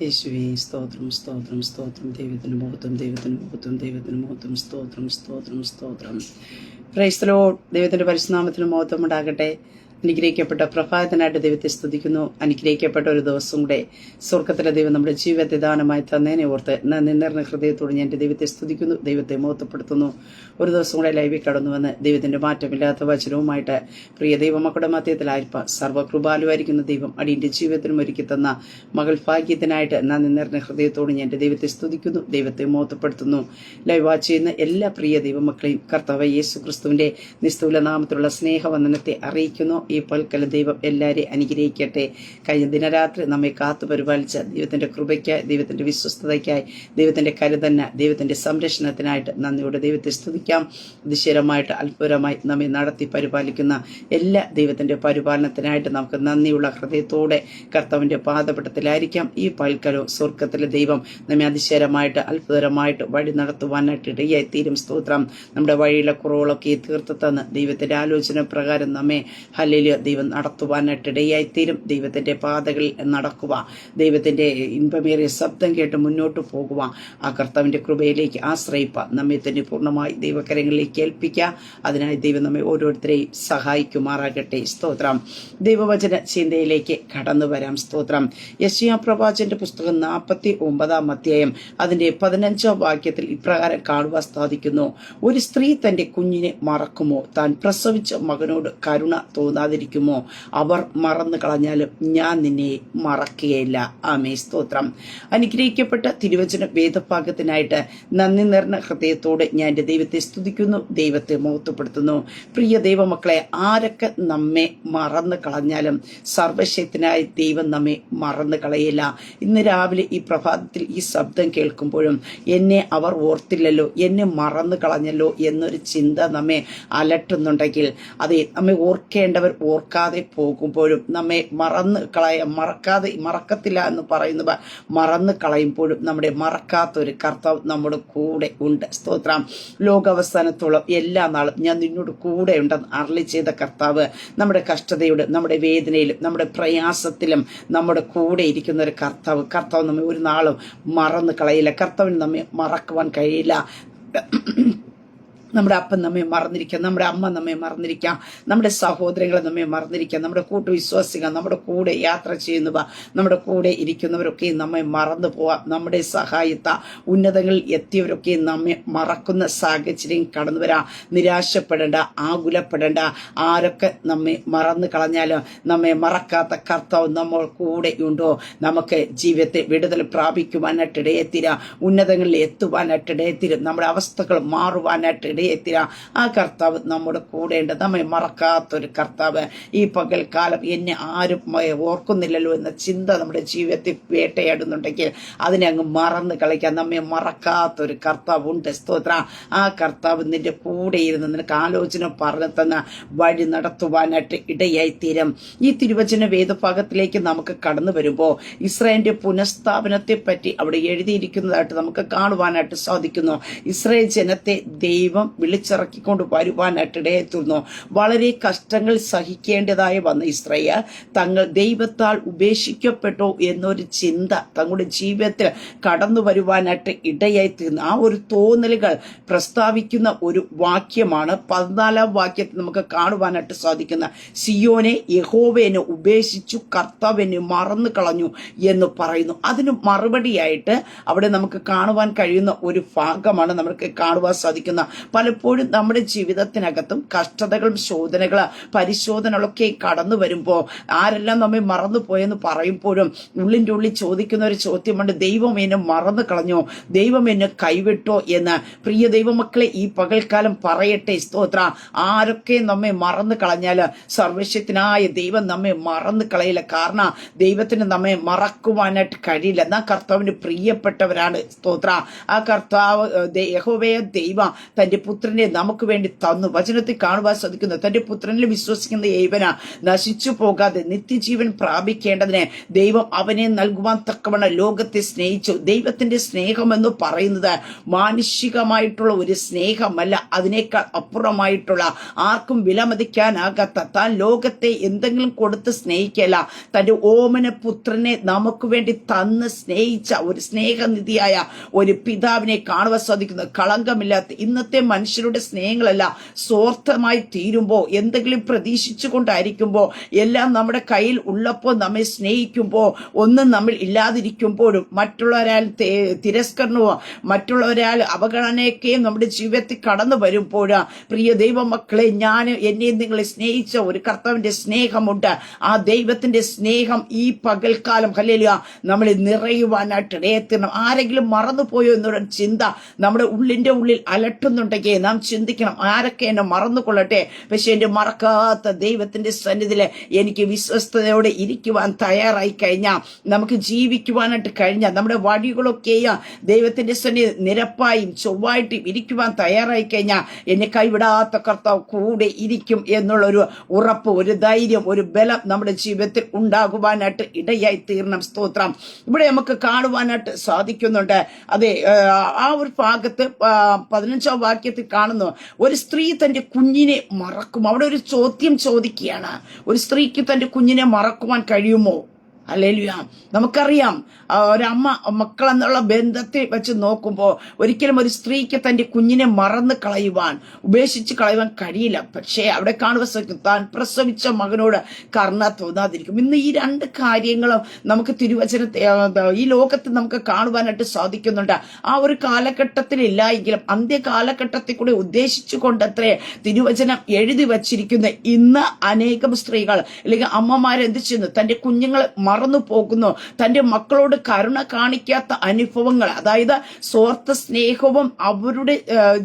യേശുവേ സ്തോത്രം സ്തോത്രം സ്തോത്രം. ദൈവത്തിന് മഹത്വം, ദൈവത്തിന് മഹത്വം, ദൈവത്തിന് മഹത്വം. സ്തോത്രം സ്തോത്രം സ്തോത്രം. Praise the Lord. ദൈവത്തിന്റെ പരിശുദ്ധനാമത്തിന് മഹത്വം ഉണ്ടാകട്ടെ. അനുഗ്രഹിക്കപ്പെട്ട പ്രഭാതത്തിനായിട്ട് ദൈവത്തെ സ്തുതിക്കുന്നു. അനുഗ്രഹിക്കപ്പെട്ട ഒരു ദിവസം കൂടെ സ്വർഗത്തിലെ ദൈവം നമ്മുടെ ജീവിതത്തെ ദാനമായി തന്നേനെ ഓർത്ത് നന്ദി നിറഞ്ഞ ഹൃദയത്തോട് ഞാൻ എൻ്റെ ദൈവത്തെ സ്തുതിക്കുന്നു, ദൈവത്തെ മഹത്വപ്പെടുത്തുന്നു. ഒരു ദിവസം കൂടെ ലൈവിൽ കടന്നു വന്ന് ദൈവത്തിന്റെ മാറ്റമില്ലാത്ത വചനവുമായിട്ട് പ്രിയ ദൈവമക്കളുടെ മധ്യത്തിലായിരിക്കാം സർവ്വകൃപാലുവായിരിക്കുന്ന ദൈവം അടിയന്റെ ജീവിതത്തിനും ഒരുക്കി തന്ന മകൾ ഭാഗ്യത്തിനായിട്ട് നന്ദി നിറഞ്ഞ ഹൃദയത്തോട് ഞാൻ എൻ്റെ ദൈവത്തെ സ്തുതിക്കുന്നു, ദൈവത്തെ മഹത്വപ്പെടുത്തുന്നു. ലൈവ് വാച്ച് ചെയ്യുന്ന എല്ലാ പ്രിയ ദൈവമക്കളെയും കർത്താവ് യേശു ക്രിസ്തുവിന്റെ നിസ്തുല നാമത്തിലുള്ള സ്നേഹവന്ദനത്തെ അറിയിക്കുന്നു. ഈ പൽക്കല ദൈവം എല്ലാവരെയും അനുഗ്രഹിക്കട്ടെ. കഴിഞ്ഞ ദിനരാത്രി നമ്മെ കാത്തു പരിപാലിച്ച ദൈവത്തിന്റെ കൃപയ്ക്കായി, ദൈവത്തിന്റെ വിശ്വസ്തതയ്ക്കായി, ദൈവത്തിന്റെ കരുതന്ന, ദൈവത്തിന്റെ സംരക്ഷണത്തിനായിട്ട് നന്ദിയോടെ ദൈവത്തെ സ്തുതിക്കാം. അതിശയമായിട്ട് അത്ഭുതമായി നമ്മെ നടത്തി പരിപാലിക്കുന്ന എല്ലാ ദൈവത്തിന്റെ പരിപാലനത്തിനായിട്ട് നമുക്ക് നന്ദിയുള്ള ഹൃദയത്തോടെ കർത്താവിന്റെ പാദപീഠത്തിലായിരിക്കാം. ഈ പൽക്കലവും സ്വർഗത്തിലെ ദൈവം നമ്മെ അതിശയമായിട്ട് അത്ഭുതമായിട്ട് വഴി നടത്തുവാനായിട്ട് ഇടയായി തീരും. സ്തോത്രം. നമ്മുടെ വഴിയിലെ കുറവുകളൊക്കെ തീർത്തു തന്ന് ദൈവത്തിന്റെ ആലോചന പ്രകാരം നമ്മെ ദൈവം നടത്തുവാനായിട്ട് ഇടയായിത്തീരും. ദൈവത്തിന്റെ പാതകളിൽ നടക്കുക, ദൈവത്തിന്റെ ഇൻപമേറിയ ശബ്ദം കേട്ട് മുന്നോട്ട് പോകുക, ആ കർത്താവിന്റെ കൃപയിലേക്ക് ആശ്രയിക്കുക, നമ്മെ തന്നെ പൂർണ്ണമായി ദൈവകരങ്ങളിലേക്ക് ഏൽപ്പിക്കുക. അതിനായി ദൈവം നമ്മെ ഓരോരുത്തരെയും സഹായിക്കുമാറാകട്ടെ. സ്തോത്രം. ദൈവവചന ചിന്തയിലേക്ക് കടന്നു വരാം. സ്തോത്രം. യെശയ്യാ പ്രവാചകന്റെ പുസ്തകം 49 അധ്യായം അതിന്റെ 15 വാക്യത്തിൽ ഇപ്രകാരം കാണുവാൻ സാധിക്കുന്നു. ഒരു സ്ത്രീ തന്റെ കുഞ്ഞിനെ മറക്കുമോ? താൻ പ്രസവിച്ച മകനോട് കരുണ തോന്നാതിരിക്കുമോ? അവർ മറന്നു കളഞ്ഞാലും ഞാൻ നിന്നെ മറക്കുകയില്ല. ആമേ. സ്തോത്രം. അനുഗ്രഹിക്കപ്പെട്ട തിരുവചന വേദഭാഗത്തിനായിട്ട് നന്ദി നിറഞ്ഞ ഹൃദയത്തോടെ ഞാൻ എൻ്റെ ദൈവത്തെ സ്തുതിക്കുന്നു, ദൈവത്തെ മഹത്വപ്പെടുത്തുന്നു. പ്രിയ ദൈവമക്കളെ, ആരൊക്കെ നമ്മെ മറന്നു കളഞ്ഞാലും സർവശക്തനായ ദൈവം നമ്മെ മറന്നു കളയില്ല. ഇന്ന് രാവിലെ ഈ പ്രഭാതത്തിൽ ഈ ശബ്ദം കേൾക്കുമ്പോഴും എന്നെ അവർ ഓർത്തില്ലല്ലോ, എന്നെ മറന്നു കളഞ്ഞല്ലോ എന്നൊരു ചിന്ത നമ്മെ അലട്ടുന്നുണ്ടെങ്കിൽ, അതെ, നമ്മെ ഓർക്കേണ്ടവർ ഓർക്കാതെ പോകുമ്പോഴും, നമ്മെ മറക്കത്തില്ല എന്ന് പറയുന്നവ മറന്നു കളയുമ്പോഴും നമ്മുടെ മറക്കാത്തൊരു കർത്താവ് നമ്മുടെ കൂടെ ഉണ്ട്. സ്തോത്രം. ലോകാവസാനത്തോളം എല്ലാ നാളും ഞാൻ നിന്നോട് കൂടെ ഉണ്ടെന്ന് അരുളി ചെയ്ത കർത്താവ് നമ്മുടെ കഷ്ടതയോട്, നമ്മുടെ വേദനയിലും, നമ്മുടെ പ്രയാസത്തിലും നമ്മുടെ കൂടെ ഇരിക്കുന്ന ഒരു കർത്താവ് നമ്മെ ഒരു നാളും മറന്നു കളയില്ല. കർത്താവിന് നമ്മെ മറക്കുവാൻ കഴിയില്ല. നമ്മുടെ അപ്പൻ നമ്മെ മറന്നിരിക്കാം, നമ്മുടെ അമ്മ നമ്മെ മറന്നിരിക്കാം, നമ്മുടെ സഹോദരങ്ങളെ നമ്മെ മറന്നിരിക്കാം, നമ്മുടെ കൂട്ടുവിശ്വാസികൾ, നമ്മുടെ കൂടെ യാത്ര ചെയ്യുന്നവ, നമ്മുടെ കൂടെ ഇരിക്കുന്നവരൊക്കെ നമ്മെ മറന്നു പോവാം. നമ്മുടെ സഹായത്ത ഉന്നതങ്ങളിൽ എത്തിയവരൊക്കെ നമ്മെ മറക്കുന്ന സാഹചര്യം കടന്നു വരാം. നിരാശപ്പെടേണ്ട, ആകുലപ്പെടേണ്ട. ആരൊക്കെ നമ്മെ മറന്നു കളഞ്ഞാലും നമ്മെ മറക്കാത്ത കർത്താവ് നമ്മൾ കൂടെ ഉണ്ടോ? നമുക്ക് ജീവിതത്തെ വിടുതൽ പ്രാപിക്കുവാനായിട്ട് ഇടയെത്തിരാം, ഉന്നതങ്ങളിൽ എത്തുവാനായിട്ട് ഇടയെത്തിരും, നമ്മുടെ അവസ്ഥകൾ മാറുവാനായിട്ട് ഇടയെത്തിരാം. ആ കർത്താവ് നമ്മുടെ കൂടെയുണ്ട്, നമ്മെ മറക്കാത്തൊരു കർത്താവ്. ഈ പകൽക്കാലം എന്നെ ആരും ഓർക്കുന്നില്ലല്ലോ എന്ന ചിന്ത നമ്മുടെ ജീവിതത്തിൽ വേട്ടയാടുന്നുണ്ടെങ്കിൽ അതിനെ അങ്ങ് മറന്ന് കളിക്കാൻ നമ്മെ മറക്കാത്തൊരു കർത്താവ് ഉണ്ട്. സ്തോത്ര. ആ കർത്താവ് നിന്റെ കൂടെ ഇരുന്ന് നിനക്ക് ആലോചന പറഞ്ഞു തന്ന വഴി നടത്തുവാനായിട്ട് ഇടയായിത്തീരും. ഈ തിരുവചന വേദഭാഗത്തിലേക്ക് നമുക്ക് കടന്നു വരുമ്പോൾ ഇസ്രായേലിന്റെ പുനഃസ്ഥാപനത്തെ പറ്റി അവിടെ എഴുതിയിരിക്കുന്നതായിട്ട് നമുക്ക് കാണുവാനായിട്ട് സാധിക്കുന്നു. ഇസ്രായേൽ ജനത്തെ ദൈവം വിളിച്ചിറക്കിക്കൊണ്ട് വരുവാനായിട്ട് ഇടയെത്തുന്നു. വളരെ കഷ്ടങ്ങൾ സഹിക്കേണ്ടതായി വന്ന ഇസ്രായേൽ തങ്ങൾ ദൈവത്താൽ ഉപേക്ഷിക്കപ്പെട്ടോ എന്നൊരു ചിന്ത തങ്ങളുടെ ജീവിതത്തിൽ കടന്നു വരുവാനായിട്ട് ഇടയായി തീർന്നു. ആ ഒരു തോന്നലുകൾ പ്രസ്താവിക്കുന്ന ഒരു വാക്യമാണ് 14 വാക്യത്തിൽ നമുക്ക് കാണുവാനായിട്ട് സാധിക്കുന്ന സിയോനെ യഹോവയെ ഉപേക്ഷിച്ചു, കർത്താവിനെ മറന്നു കളഞ്ഞു എന്ന് പറയുന്നു. അതിന് മറുപടിയായിട്ട് അവിടെ നമുക്ക് കാണുവാൻ കഴിയുന്ന ഒരു ഭാഗമാണ് നമുക്ക് കാണുവാൻ സാധിക്കുന്ന. പലപ്പോഴും നമ്മുടെ ജീവിതത്തിനകത്തും കഷ്ടതകളും ശോധനകൾ, പരിശോധനകളൊക്കെ കടന്നു വരുമ്പോൾ ആരെല്ലാം നമ്മെ മറന്നു പോയെന്ന് പറയുമ്പോഴും ഉള്ളിൻ്റെ ഉള്ളിൽ ചോദിക്കുന്ന ഒരു ചോദ്യമുണ്ട്, ദൈവം എന്നെ മറന്നു കളഞ്ഞോ? ദൈവം എന്നെ കൈവിട്ടോ എന്ന്. പ്രിയ ദൈവമക്കളെ, ഈ പകൽക്കാലം പറയട്ടെ. സ്തോത്ര. ആരൊക്കെ നമ്മെ മറന്നു കളഞ്ഞാൽ സർവശക്തനായ ദൈവം നമ്മെ മറന്നു കളയില്ല. കാരണം ദൈവത്തിന് നമ്മെ മറക്കുവാനായിട്ട് കഴിയില്ല. നാം കർത്താവിന് പ്രിയപ്പെട്ടവരാണ്. സ്തോത്ര. ആ കർത്താവ് യഹോവയെ ദൈവം തന്റെ പുത്രനെ നമുക്ക് വേണ്ടി തന്നു. വചനത്തിൽ കാണുവാൻ സാധിക്കുന്നു, തന്റെ പുത്രനിൽ വിശ്വസിക്കുന്ന ഏവന നശിച്ചു പോകാതെ നിത്യജീവൻ പ്രാപിക്കേണ്ടതിന് ദൈവം അവനെ നൽകുവാൻ തക്കവണ്ണം ലോകത്തെ സ്നേഹിച്ചു. ദൈവത്തിന്റെ സ്നേഹം എന്ന് പറയുന്നത് മാനുഷികമായിട്ടുള്ള ഒരു സ്നേഹമല്ല, അതിനേക്കാൾ അപ്പുറമായിട്ടുള്ള, ആർക്കും വിലമതിക്കാനാകാത്ത, താൻ ലോകത്തെ എന്തെങ്കിലും കൊടുത്ത് സ്നേഹിക്കല, തന്റെ ഓമന പുത്രനെ നമുക്ക് വേണ്ടി തന്ന് സ്നേഹിച്ച ഒരു സ്നേഹനിധിയായ ഒരു പിതാവിനെ കാണുവാൻ സാധിക്കുന്നത്. കളങ്കമില്ലാത്ത ഇന്നത്തെ മനുഷ്യരുടെ സ്നേഹങ്ങളല്ല സ്വാർത്ഥമായി തീരുമ്പോൾ, എന്തെങ്കിലും പ്രതീക്ഷിച്ചു കൊണ്ടായിരിക്കുമ്പോൾ, എല്ലാം നമ്മുടെ കയ്യിൽ ഉള്ളപ്പോൾ നമ്മെ സ്നേഹിക്കുമ്പോൾ, ഒന്നും നമ്മൾ ഇല്ലാതിരിക്കുമ്പോഴും മറ്റുള്ളവരാൽ തിരസ്കരണവും മറ്റുള്ളവരാൽ അവഗണനയൊക്കെയും നമ്മുടെ ജീവിതത്തിൽ കടന്നു വരുമ്പോഴാ പ്രിയ ദൈവമക്കളെ, എന്നെയും നിങ്ങളെ സ്നേഹിച്ച ഒരു കർത്താവിന്റെ സ്നേഹമുണ്ട്. ആ ദൈവത്തിന്റെ സ്നേഹം ഈ പകൽക്കാലം ഹല്ലേലൂയ നമ്മൾ നിറയുവാനായിട്ട് ഇടയെത്തണം. ആരെങ്കിലും മറന്നുപോയോ എന്നുള്ള ചിന്ത നമ്മുടെ ഉള്ളിന്റെ ഉള്ളിൽ അലട്ടുന്നുണ്ടെങ്കിൽ നാം ചിന്തിക്കണം, ആരൊക്കെ എന്നെ മറന്നുകൊള്ളട്ടെ, പക്ഷെ എന്റെ മറക്കാത്ത ദൈവത്തിന്റെ സന്നിധിയിൽ എനിക്ക് വിശ്വസ്തയോടെ ഇരിക്കുവാൻ തയ്യാറായി കഴിഞ്ഞാൽ, നമുക്ക് ജീവിക്കുവാനായിട്ട് കഴിഞ്ഞാൽ, നമ്മുടെ വഴികളൊക്കെയും ദൈവത്തിന്റെ സന്നിധി നിരപ്പായും ചൊവ്വായിട്ടും ഇരിക്കുവാൻ തയ്യാറായി കഴിഞ്ഞാൽ എന്നെ കൈവിടാത്ത കർത്താവ് കൂടെ ഇരിക്കും എന്നുള്ളൊരു ഉറപ്പ്, ഒരു ധൈര്യം, ഒരു ബലം നമ്മുടെ ജീവിതത്തിൽ ഉണ്ടാകുവാനായിട്ട് ഇടയായി തീർണം. സ്തോത്രം. ഇവിടെ നമുക്ക് കാണുവാനായിട്ട് സാധിക്കുന്നുണ്ട്. അതെ, ആ ഒരു ഭാഗത്ത് 15ാം വാക്യത്തിൽ കാണുന്നു, ഒരു സ്ത്രീ തന്റെ കുഞ്ഞിനെ മറക്കും. അവിടെ ഒരു ചോദ്യം ചോദിക്കുകയാണ്, ഒരു സ്ത്രീക്ക് തന്റെ കുഞ്ഞിനെ മറക്കുവാൻ കഴിയുമോ? ഹല്ലേലൂയ. നമുക്കറിയാം, ഒരമ്മ മക്കളെന്നുള്ള ബന്ധത്തിൽ വെച്ച് നോക്കുമ്പോൾ ഒരിക്കലും ഒരു സ്ത്രീക്ക് തന്റെ കുഞ്ഞിനെ മറന്ന് കളയുവാൻ, ഉപേക്ഷിച്ച് കളയുവാൻ കഴിയില്ല. പക്ഷേ അവിടെ കാണുവാൻ സാധിക്കും, താൻ പ്രസവിച്ച മകനോട് കരുണ തോന്നാതിരിക്കും. ഇന്ന് ഈ രണ്ട് കാര്യങ്ങളും നമുക്ക് തിരുവചനത്തെ ഈ ലോകത്ത് നമുക്ക് കാണുവാനായിട്ട് സാധിക്കുന്നുണ്ട്. ആ ഒരു കാലഘട്ടത്തിൽ ഇല്ലായെങ്കിലും അന്ത്യകാലഘട്ടത്തിൽ കൂടി ഉദ്ദേശിച്ചു കൊണ്ടത്രേ തിരുവചനം എഴുതി വച്ചിരിക്കുന്ന. ഇന്ന് അനേകം സ്ത്രീകൾ അല്ലെങ്കിൽ അമ്മമാരെന്ത് ചെയ്യുന്നു, തന്റെ കുഞ്ഞുങ്ങളെ മറന്നു പോകുന്നു. തന്റെ മക്കളോട് കരുണ കാണിക്കാത്ത അനുഭവങ്ങൾ, അതായത് സ്വാർത്ഥ സ്നേഹവും അവരുടെ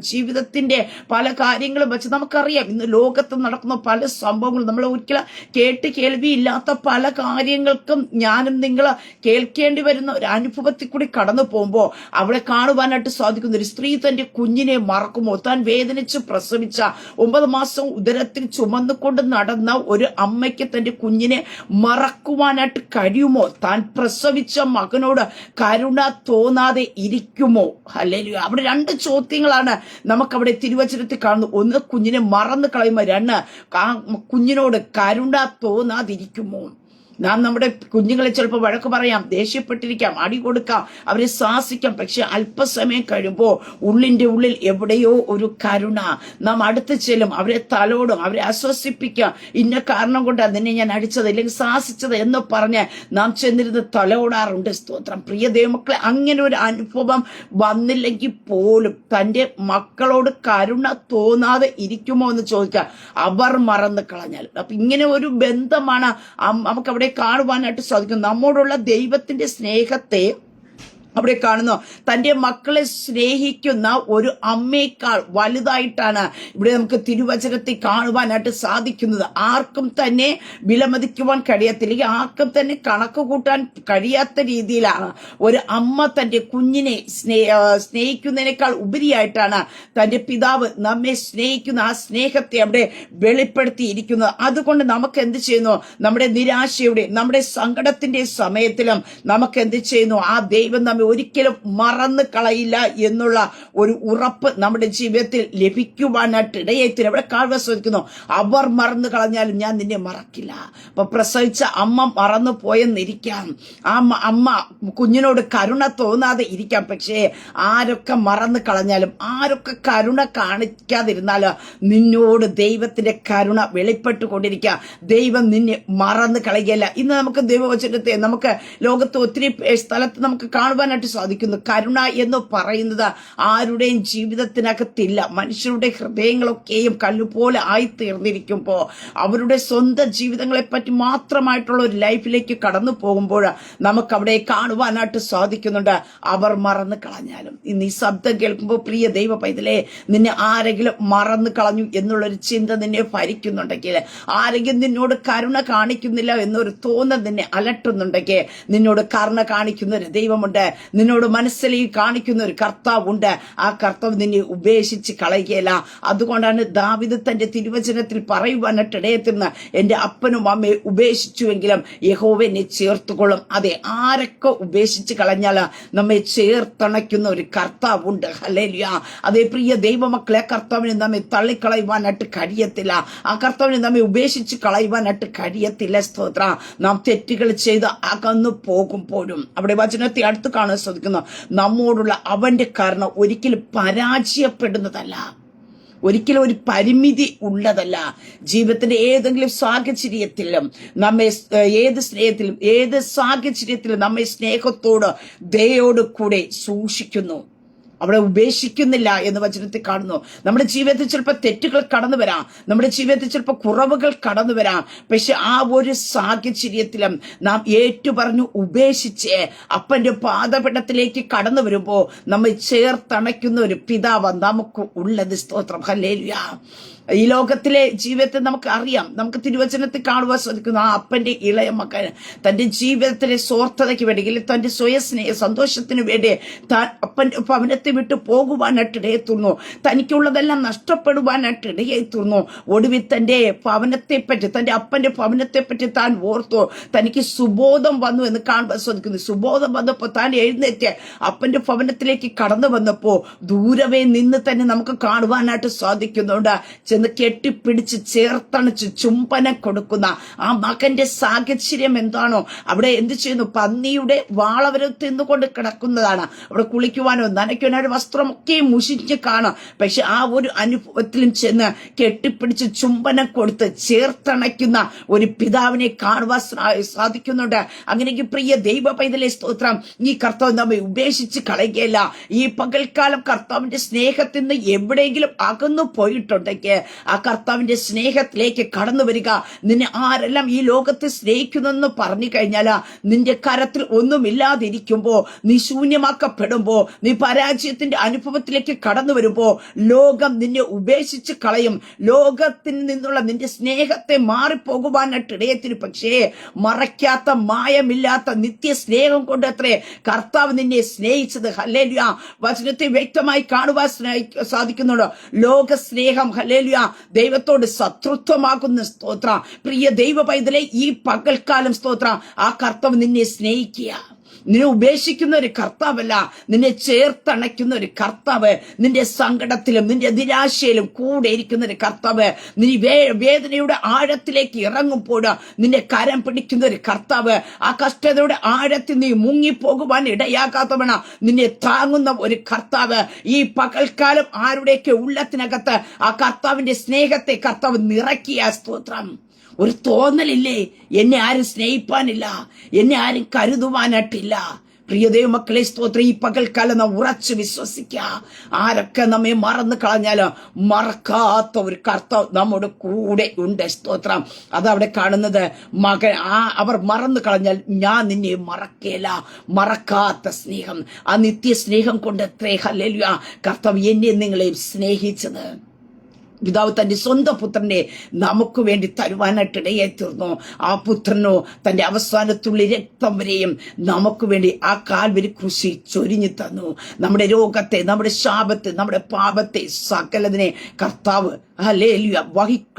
ജീവിതത്തിന്റെ പല കാര്യങ്ങളും വെച്ച് നമുക്കറിയാം. ഇന്ന് ലോകത്ത് നടക്കുന്ന പല സംഭവങ്ങളും നമ്മൾ ഒരിക്കലും കേട്ട് കേൾവിയില്ലാത്ത പല കാര്യങ്ങൾക്കും ഞാനും നിങ്ങൾ കേൾക്കേണ്ടി വരുന്ന ഒരു അനുഭവത്തിൽ കൂടി കടന്നു പോകുമ്പോൾ അവളെ കാണുവാനായിട്ട് സാധിക്കുന്ന ഒരു സ്ത്രീ തന്റെ കുഞ്ഞിനെ മറക്കുമോ? താൻ വേദനിച്ച് പ്രസവിച്ച 9 മാസം ഉദരത്തിൽ ചുമന്നുകൊണ്ട് നടന്ന ഒരു അമ്മയ്ക്ക് തന്റെ കുഞ്ഞിനെ മറക്കുവാനായിട്ട് കഴിയുമോ? താൻ പ്രസവിച്ച മകനോട് കരുണ തോന്നാതെ ഇരിക്കുമോ? ഹല്ലേലൂയ. അവിടെ രണ്ട് ചോദ്യങ്ങളാണ് നമുക്കവിടെ തിരുവചനത്തിൽ കാണുന്നത്. ഒന്ന്, കുഞ്ഞിനെ മറന്നു കളയുമോ? രണ്ട്, കുഞ്ഞിനോട് കരുണ തോന്നാതിരിക്കുമോ? നാം നമ്മുടെ കുഞ്ഞുങ്ങളെ ചിലപ്പോൾ വഴക്ക് പറയാം, ദേഷ്യപ്പെട്ടിരിക്കാം, അടി കൊടുക്കാം, അവരെ ശാസിക്കാം. പക്ഷെ അല്പസമയം കഴിയുമ്പോൾ ഉള്ളിന്റെ ഉള്ളിൽ എവിടെയോ ഒരു കരുണ. നാം അടുത്ത് ചെല്ലും, അവരെ തലോടും, അവരെ ആശ്വസിപ്പിക്കാം. ഇന്ന കാരണം കൊണ്ടാണ് നിന്നെ ഞാൻ അടിച്ചത് അല്ലെങ്കിൽ ശാസിച്ചത് എന്ന് പറഞ്ഞ് നാം ചെന്നിരുന്ന് തലോടാറുണ്ട്. സ്തോത്രം. പ്രിയ ദൈവമക്കളെ, അങ്ങനെ ഒരു അനുഭവം വന്നില്ലെങ്കിൽ പോലും തന്റെ മക്കളോട് കരുണ തോന്നാതെ ഇരിക്കുമോ എന്ന് ചോദിക്കാം. അവർ മറന്നു കളഞ്ഞാൽ. അപ്പൊ ഇങ്ങനെ ഒരു ബന്ധമാണ് നമുക്ക് അവിടെ കാണുവാനായിട്ട് സാധിക്കും. നമ്മോടുള്ള ദൈവത്തിന്റെ സ്നേഹത്തെ അവിടെ കാണുന്നു. തന്റെ മക്കളെ സ്നേഹിക്കുന്ന ഒരു അമ്മയേക്കാൾ വലുതായിട്ടാണ് ഇവിടെ നമുക്ക് തിരുവചനത്തിൽ കാണുവാനായിട്ട് സാധിക്കുന്നത്. ആർക്കും തന്നെ വിലമതിക്കുവാൻ കഴിയത്തില്ല, ആർക്കും തന്നെ കണക്ക് കൂട്ടാൻ കഴിയാത്ത രീതിയിലാണ് ഒരു അമ്മ തന്റെ കുഞ്ഞിനെ സ്നേഹിക്കുന്നതിനേക്കാൾ ഉപരിയായിട്ടാണ് തന്റെ പിതാവ് നമ്മെ സ്നേഹിക്കുന്ന ആ സ്നേഹത്തെ അവിടെ വെളിപ്പെടുത്തിയിരിക്കുന്നത്. അതുകൊണ്ട് നമുക്ക് എന്ത് ചെയ്യുന്നു, നമ്മുടെ നിരാശയുടെ, നമ്മുടെ സങ്കടത്തിന്റെ സമയത്തിലും നമുക്ക് എന്ത് ചെയ്യുന്നു, ആ ദൈവം നമ്മെ ഒരിക്കലും മറന്നു കളയില്ല എന്നുള്ള ഒരു ഉറപ്പ് നമ്മുടെ ജീവിതത്തിൽ ലഭിക്കുവാനായിട്ട് ഇടയായിത്തീരും. അവിടെ കാണുവാൻ സാധിക്കുന്നു, അവർ മറന്നു കളഞ്ഞാലും ഞാൻ നിന്നെ മറക്കില്ല. അപ്പൊ പ്രസവിച്ച അമ്മ മറന്നു പോയെന്നിരിക്കാം, ആ അമ്മ കുഞ്ഞിനോട് കരുണ തോന്നാതെ ഇരിക്കാം. പക്ഷേ ആരൊക്കെ മറന്നു കളഞ്ഞാലും, ആരൊക്കെ കരുണ കാണിക്കാതിരുന്നാലും നിന്നോട് ദൈവത്തിന്റെ കരുണ വെളിപ്പെട്ടുകൊണ്ടിരിക്കുക. ദൈവം നിന്നെ മറന്നു കളയുകയല്ല. ഇന്ന് നമുക്ക് ദൈവവചനത്തെ നമുക്ക് ലോകത്ത് ഒത്തിരി സ്ഥലത്ത് നമുക്ക് കാണുവാനായിട്ട് സാധിക്കുന്നു. കരുണ എന്ന് പറയുന്നത് ആരുടെയും ജീവിതത്തിനകത്തില്ല. മനുഷ്യരുടെ ഹൃദയങ്ങളൊക്കെയും കല്ലുപോലെ ആയിത്തീർന്നിരിക്കുമ്പോൾ അവരുടെ സ്വന്തം ജീവിതങ്ങളെപ്പറ്റി മാത്രമായിട്ടുള്ള ഒരു ലൈഫിലേക്ക് കടന്നു പോകുമ്പോൾ നമുക്ക് അവിടെ കാണുവാനായിട്ട് സാധിക്കുന്നുണ്ട്. അവർ മറന്നു കളഞ്ഞാലും. ഇന്ന് ഈ ശബ്ദം കേൾക്കുമ്പോൾ പ്രിയ ദൈവ പൈതലേ, നിന്നെ ആരെങ്കിലും മറന്നു കളഞ്ഞു എന്നുള്ളൊരു ചിന്ത നിന്നെ ഭരിക്കുന്നുണ്ടെങ്കിൽ, ആരെങ്കിലും നിന്നോട് കരുണ കാണിക്കുന്നില്ല എന്നൊരു തോന്നൽ നിന്നെ അലട്ടുന്നുണ്ടെങ്കിൽ, നിന്നോട് കരുണ കാണിക്കുന്ന ഒരു ദൈവമുണ്ട്. നിന്നോട് മനസ്സിലേക്ക് കാണിക്കുന്ന ഒരു കർത്താവുണ്ട്. ആ കർത്താവ് നിന്നെ ഉപേക്ഷിച്ച് കളയുകയില്ല. അതുകൊണ്ടാണ് ദാവീദ് തന്റെ തിരുവചനത്തിൽ പറയുവാനായിട്ട് ഇടയെത്തുന്ന, എന്റെ അപ്പനും അമ്മയെ ഉപേക്ഷിച്ചുവെങ്കിലും യഹോവ എന്നെ ചേർത്തുകൊള്ളും. അതെ, ആരൊക്കെ ഉപേക്ഷിച്ച് കളഞ്ഞാൽ നമ്മെ ചേർത്തണയ്ക്കുന്ന ഒരു കർത്താവുണ്ട്. ഹല്ലേലൂയ. അതേ പ്രിയ ദൈവമക്കളെ, കർത്താവിനെ നമ്മെ തള്ളിക്കളയുവാനായിട്ട് കഴിയത്തില്ല. ആ കർത്താവിനെ നമ്മെ ഉപേക്ഷിച്ച് കളയുവാനായിട്ട് കഴിയത്തില്ല. സ്തോത്ര. നാം തെറ്റുകൾ ചെയ്ത് അകന്നു പോകുമ്പോഴും അവിടെ വചനത്തെ അടുത്ത് കാണാൻ ശ്രദ്ധിക്കുന്നു, നമ്മോടുള്ള അവന്റെ കാരണം ഒരിക്കലും പരാജയപ്പെടുന്നതല്ല, ഒരിക്കലും ഒരു പരിമിതി ഉള്ളതല്ല. ജീവിതത്തിന്റെ ഏതെങ്കിലും സാഹചര്യത്തിലും നമ്മെ ഏത് സാഹചര്യത്തിലും നമ്മെ സ്നേഹത്തോട് ദയോട് കൂടെ സൂക്ഷിക്കുന്നു. അവിടെ ഉപേക്ഷിക്കുന്നില്ല എന്ന് വചനത്തിൽ കാണുന്നു. നമ്മുടെ ജീവിതത്തിൽ ചിലപ്പോൾ തെറ്റുകൾ കടന്നു വരാം, നമ്മുടെ ജീവിതത്തിൽ ചിലപ്പോൾ കുറവുകൾ കടന്നു വരാം. പക്ഷെ ആ ഒരു സാഹചര്യത്തിലും നാം ഏറ്റുപറഞ്ഞു ഉപേക്ഷിച്ച് അപ്പന്റെ പാദപീഠത്തിലേക്ക് കടന്നു വരുമ്പോ നമ്മെ ചേർത്തണയ്ക്കുന്ന ഒരു പിതാവ് നമുക്ക് ഉള്ളത്. സ്തോത്രം. ഹല്ലേലൂയ. ഈ ലോകത്തിലെ ജീവിതത്തെ നമുക്ക് അറിയാം, നമുക്ക് തിരുവചനത്തിൽ കാണുവാൻ സാധിക്കുന്നു. ആ അപ്പന്റെ ഇളയ മകൻ തന്റെ ജീവിതത്തിലെ സ്വാർത്ഥതയ്ക്ക് വേണ്ടി, അല്ലെങ്കിൽ തന്റെ സ്വയസ്നേഹ സന്തോഷത്തിന് വേണ്ടി താൻ അപ്പന്റെ ഭവനത്തെ വിട്ടു പോകുവാനായിട്ട് ഇടയെത്തുന്നു. തനിക്കുള്ളതെല്ലാം നഷ്ടപ്പെടുവാനായിട്ട് ഇടയെത്തുന്നു. ഒടുവിൽ തന്റെ ഭവനത്തെപ്പറ്റി, തന്റെ അപ്പന്റെ ഭവനത്തെപ്പറ്റി താൻ ഓർത്തു. തനിക്ക് സുബോധം വന്നു എന്ന് കാണുവാൻ സാധിക്കുന്നു. സുബോധം വന്നപ്പോ താൻ എഴുന്നേറ്റ് അപ്പന്റെ ഭവനത്തിലേക്ക് കടന്നു വന്നപ്പോ ദൂരവേ നിന്ന് തന്നെ നമുക്ക് കാണുവാനായിട്ട് സാധിക്കുന്നുണ്ട്. ചെന്ന് കെട്ടിപ്പിടിച്ച് ചേർത്തണച്ച് ചുംബനം കൊടുക്കുന്ന ആ മകന്റെ സാഹചര്യം എന്താണോ അവിടെ എന്ത് ചെയ്യുന്നു? പന്നിയുടെ വാളവരെ തിന്നുകൊണ്ട് കിടക്കുന്നതാണ്. അവിടെ കുളിക്കുവാനോ നനയ്ക്കുവാനോ വസ്ത്രമൊക്കെ മുഷിഞ്ഞ് കാണാം. പക്ഷെ ആ ഒരു അനുഭവത്തിലും ചെന്ന് കെട്ടിപ്പിടിച്ച് ചുംബനം കൊടുത്ത് ചേർത്തണയ്ക്കുന്ന ഒരു പിതാവിനെ കാണുവാൻ സാധിക്കുന്നുണ്ട്. അങ്ങനെയെങ്കിൽ പ്രിയ ദൈവ പൈതലേ, സ്തോത്രം. ഈ കർത്താവ് നമ്മെ ഉപേക്ഷിച്ച് കളയുകയില്ല. ഈ പകൽക്കാലം കർത്താവിന്റെ സ്നേഹത്തിൽ നിന്ന് എവിടെയെങ്കിലും അകന്നു പോയിട്ടുണ്ടെങ്കിൽ ആ കർത്താവിന്റെ സ്നേഹത്തിലേക്ക് കടന്നു വരിക. നിന്നെ ആരെല്ലാം ഈ ലോകത്തെ സ്നേഹിക്കുന്നെന്ന് പറഞ്ഞു കഴിഞ്ഞാൽ, നിന്റെ കരത്തിൽ ഒന്നുമില്ലാതിരിക്കുമ്പോ, നീ ശൂന്യമാക്കപ്പെടുമ്പോ, നീ പരാജയത്തിന്റെ അനുഭവത്തിലേക്ക് കടന്നു വരുമ്പോ ലോകം നിന്നെ ഉപേക്ഷിച്ച് കളയും. ലോകത്തിൽ നിന്നുള്ള നിന്റെ സ്നേഹത്തെ മാറിപ്പോകുവാനായിട്ട് ഇടയത്തിന്. പക്ഷേ മറയ്ക്കാത്ത മായമില്ലാത്ത നിത്യ സ്നേഹം കൊണ്ട് അത്രേ കർത്താവ് നിന്നെ സ്നേഹിച്ചത്. ഹല്ലേലൂയ. വചനത്തെ വ്യക്തമായി കാണുവാൻ സാധിക്കുന്നുണ്ട്. ലോക സ്നേഹം, ഹല്ലേലൂയ, ദൈവത്തോട് ശത്രുത്വമാകുന്ന. സ്തോത്ര. പ്രിയ ദൈവ പൈതലേ, ഈ പകൽക്കാലം സ്തോത്ര, ആ കർത്താവ് നിന്നെ സ്നേഹിക്കുക. നിന്നെ ഉപേക്ഷിക്കുന്ന ഒരു കർത്താവല്ല, നിന്നെ ചേർത്തണയ്ക്കുന്ന ഒരു കർത്താവ്. നിന്റെ സങ്കടത്തിലും നിന്റെ നിരാശയിലും കൂടെ ഇരിക്കുന്ന ഒരു കർത്താവ്. നീ വേദനയുടെ ആഴത്തിലേക്ക് ഇറങ്ങുമ്പോൾ നിന്റെ കരം പിടിക്കുന്ന ഒരു കർത്താവ്. ആ കഷ്ടതയുടെ ആഴത്തിൽ നീ മുങ്ങിപ്പോകുവാൻ ഇടയാകാത്തവണ് നിന്നെ താങ്ങുന്ന ഒരു കർത്താവ്. ഈ പകൽക്കാലം ആരുടെയൊക്കെ ഉള്ളത്തിനകത്ത് ആ കർത്താവിന്റെ സ്നേഹത്തെ കർത്താവ് നിറയ്ക്കുക. സ്തോത്രം. ഒരു തോന്നലില്ലേ, എന്നെ ആരും സ്നേഹിപ്പാനില്ല, എന്നെ ആരും കരുതുവാനായിട്ടില്ല. പ്രിയ ദൈവമക്കളെ, സ്തോത്രം. ഈ പകൽക്കാലം നാം ഉറച്ചു വിശ്വസിക്കുക. ആരൊക്കെ നമ്മെ മറന്നു കളഞ്ഞാലോ മറക്കാത്ത ഒരു കർത്താവ് നമ്മുടെ കൂടെ ഉണ്ട്. സ്തോത്രം. അതവിടെ കാണുന്നത് മകൻ. അവർ മറന്നു കളഞ്ഞാൽ ഞാൻ നിന്നെ മറക്കേല. മറക്കാത്ത സ്നേഹം, ആ നിത്യ സ്നേഹം കൊണ്ട് എത്രേ ഹല്ലേലൂയ കർത്താവ് എന്നെ നിങ്ങളെയും സ്നേഹിച്ചത്. പിതാവ് തന്റെ സ്വന്തം പുത്രനെ നമുക്ക് വേണ്ടി തരുവാനായിട്ട് ഇടയായി തീർന്നു. ആ പുത്രനോ തന്റെ അവസാനത്തുള്ള രക്തം വരെയും നമുക്ക് വേണ്ടി ആ കാൽവരി ക്രൂശിൽ ചൊരിഞ്ഞു തന്നു. നമ്മുടെ രോഗത്തെ, നമ്മുടെ ശാപത്തെ, നമ്മുടെ പാപത്തെ സകലതിനെ കർത്താവ് ഹല്ലേലൂയ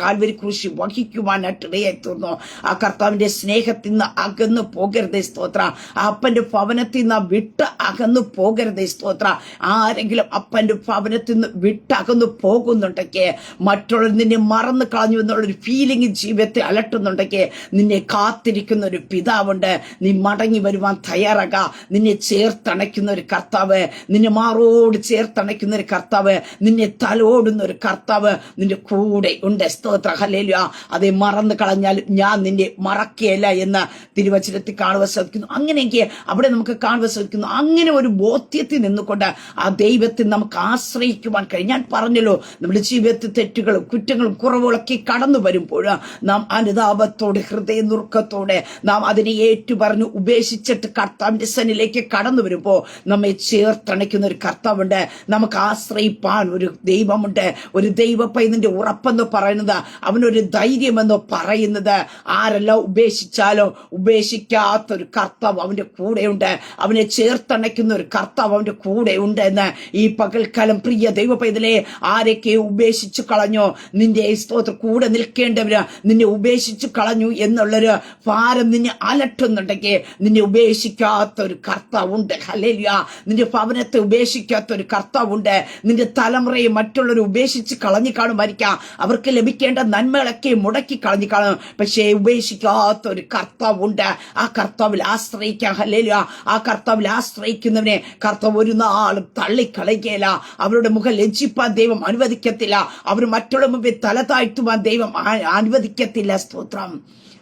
കാൽവരി ക്രൂശിൽ വഹിക്കുവാനായിട്ട് ഇടയായി തീർന്നു. ആ കർത്താവിന്റെ സ്നേഹത്തിൽ നിന്ന് അകന്നു പോകരുതേ. സ്തോത്ര. ആ അപ്പന്റെ ഭവനത്തിൽ നിന്ന് വിട്ട് അകന്നു പോകരുതേ. സ്തോത്ര. ആരെങ്കിലും അപ്പന്റെ ഭവനത്തിൽ നിന്ന് വിട്ടകന്നു പോകുന്നുണ്ടെങ്കിൽ, മറ്റുള്ളവർ നിന്നെ മറന്നു കളഞ്ഞു എന്നുള്ളൊരു ഫീലിംഗ് ജീവിതത്തെ അലട്ടുന്നുണ്ടെങ്കിൽ, നിന്നെ കാത്തിരിക്കുന്ന ഒരു പിതാവുണ്ട്. നീ മടങ്ങി വരുവാൻ തയ്യാറാക. നിന്നെ ചേർത്തണയ്ക്കുന്ന ഒരു കർത്താവ്, നിന്നെ മാറോട് ചേർത്തണയ്ക്കുന്ന ഒരു കർത്താവ്, നിന്നെ തലോടുന്ന ഒരു കർത്താവ് നിന്റെ കൂടെ ഉണ്ട്. സ്തോത്ര. ഹല്ലേലൂയ. അതേ, മറന്നു കളഞ്ഞാൽ ഞാൻ നിന്നെ മറക്കുകയില്ല എന്ന് തിരുവചനത്തിൽ കാണുവാൻ സാധിക്കുന്നു. അങ്ങനെയെങ്കിൽ അവിടെ നമുക്ക് കാണുവാൻ സാധിക്കുന്നു. അങ്ങനെ ഒരു ബോധ്യത്തിൽ നിന്നുകൊണ്ട് ആ ദൈവത്തിൽ നമുക്ക് ആശ്രയിക്കുവാൻ കഴിയും. ഞാൻ പറഞ്ഞല്ലോ, നമ്മുടെ ജീവിതത്തിൽ തെറ്റുകളും കുറ്റങ്ങളും കുറവുകളൊക്കെ കടന്നു വരുമ്പോൾ നാം അനുതാപത്തോടെ, ഹൃദയ നുറുക്കത്തോടെ നാം അതിനെ ഏറ്റുപറഞ്ഞു ഉപേക്ഷിച്ചിട്ട് കർത്താവിന്റെ സന്നിധിയിലേക്ക് കടന്നു വരുമ്പോൾ നമ്മെ ചേർത്തണയ്ക്കുന്ന ഒരു കർത്താവുണ്ട്. നമുക്ക് ആശ്രയിപ്പാൻ ഒരു ദൈവമുണ്ട്. ഒരു ദൈവ പൈതൽ നിന്റെ ഉറപ്പെന്ന് പറയുന്നത്, അവനൊരു ധൈര്യമെന്ന് പറയുന്നത്. ആരെല്ലാം ഉപേക്ഷിച്ചാലോ ഉപേക്ഷിക്കാത്തൊരു കർത്താവ് അവന്റെ കൂടെയുണ്ട്. അവനെ ചേർത്തണയ്ക്കുന്ന ഒരു കർത്താവ് അവന്റെ കൂടെയുണ്ട് എന്ന് ഈ പകൽക്കാലം പ്രിയ ദൈവ പൈതലേ, ആരൊക്കെ ഉപേക്ഷിച്ചു കളഞ്ഞോ, നിന്റെ സ്തോത്രം കൂടെ നിൽക്കേണ്ടവര് നിന്നെ ഉപേക്ഷിച്ചു കളഞ്ഞു എന്നുള്ളൊരു ഭാരം നിന്നെ അലട്ടുന്നുണ്ടെങ്കിൽ നിന്നെ ഉപേക്ഷിക്കാത്ത ഒരു കർത്താവുണ്ട്. ഹല്ലേലൂയ. നിന്റെ ഭവനത്തെ ഉപേക്ഷിക്കാത്ത ഒരു കർത്താവുണ്ട്. നിന്റെ തലമുറയെ മറ്റുള്ളവർ ഉപേക്ഷിച്ച് കളഞ്ഞു കാണുമായിരിക്കാം. അവർക്ക് ലഭിക്കേണ്ട നന്മകളൊക്കെ മുടക്കി കളഞ്ഞു കാണും. പക്ഷേ ഉപേക്ഷിക്കാത്ത ഒരു കർത്താവുണ്ട്. ആ കർത്താവിൽ ആശ്രയിക്കാം. ഹല്ലേലൂയ. ആ കർത്താവിൽ ആശ്രയിക്കുന്നവനെ കർത്താവ് ഒരു നാളും തള്ളിക്കളയുകയില്ല. അവരുടെ മുഖം ലജ്ജിപ്പാൻ ദൈവം അനുവദിക്കത്തില്ല. അവർ മറ്റുള്ള മുമ്പിൽ തല താഴ്ത്തുവാൻ ദൈവം അനുവദിക്കത്തില്ല. സ്തോത്രം.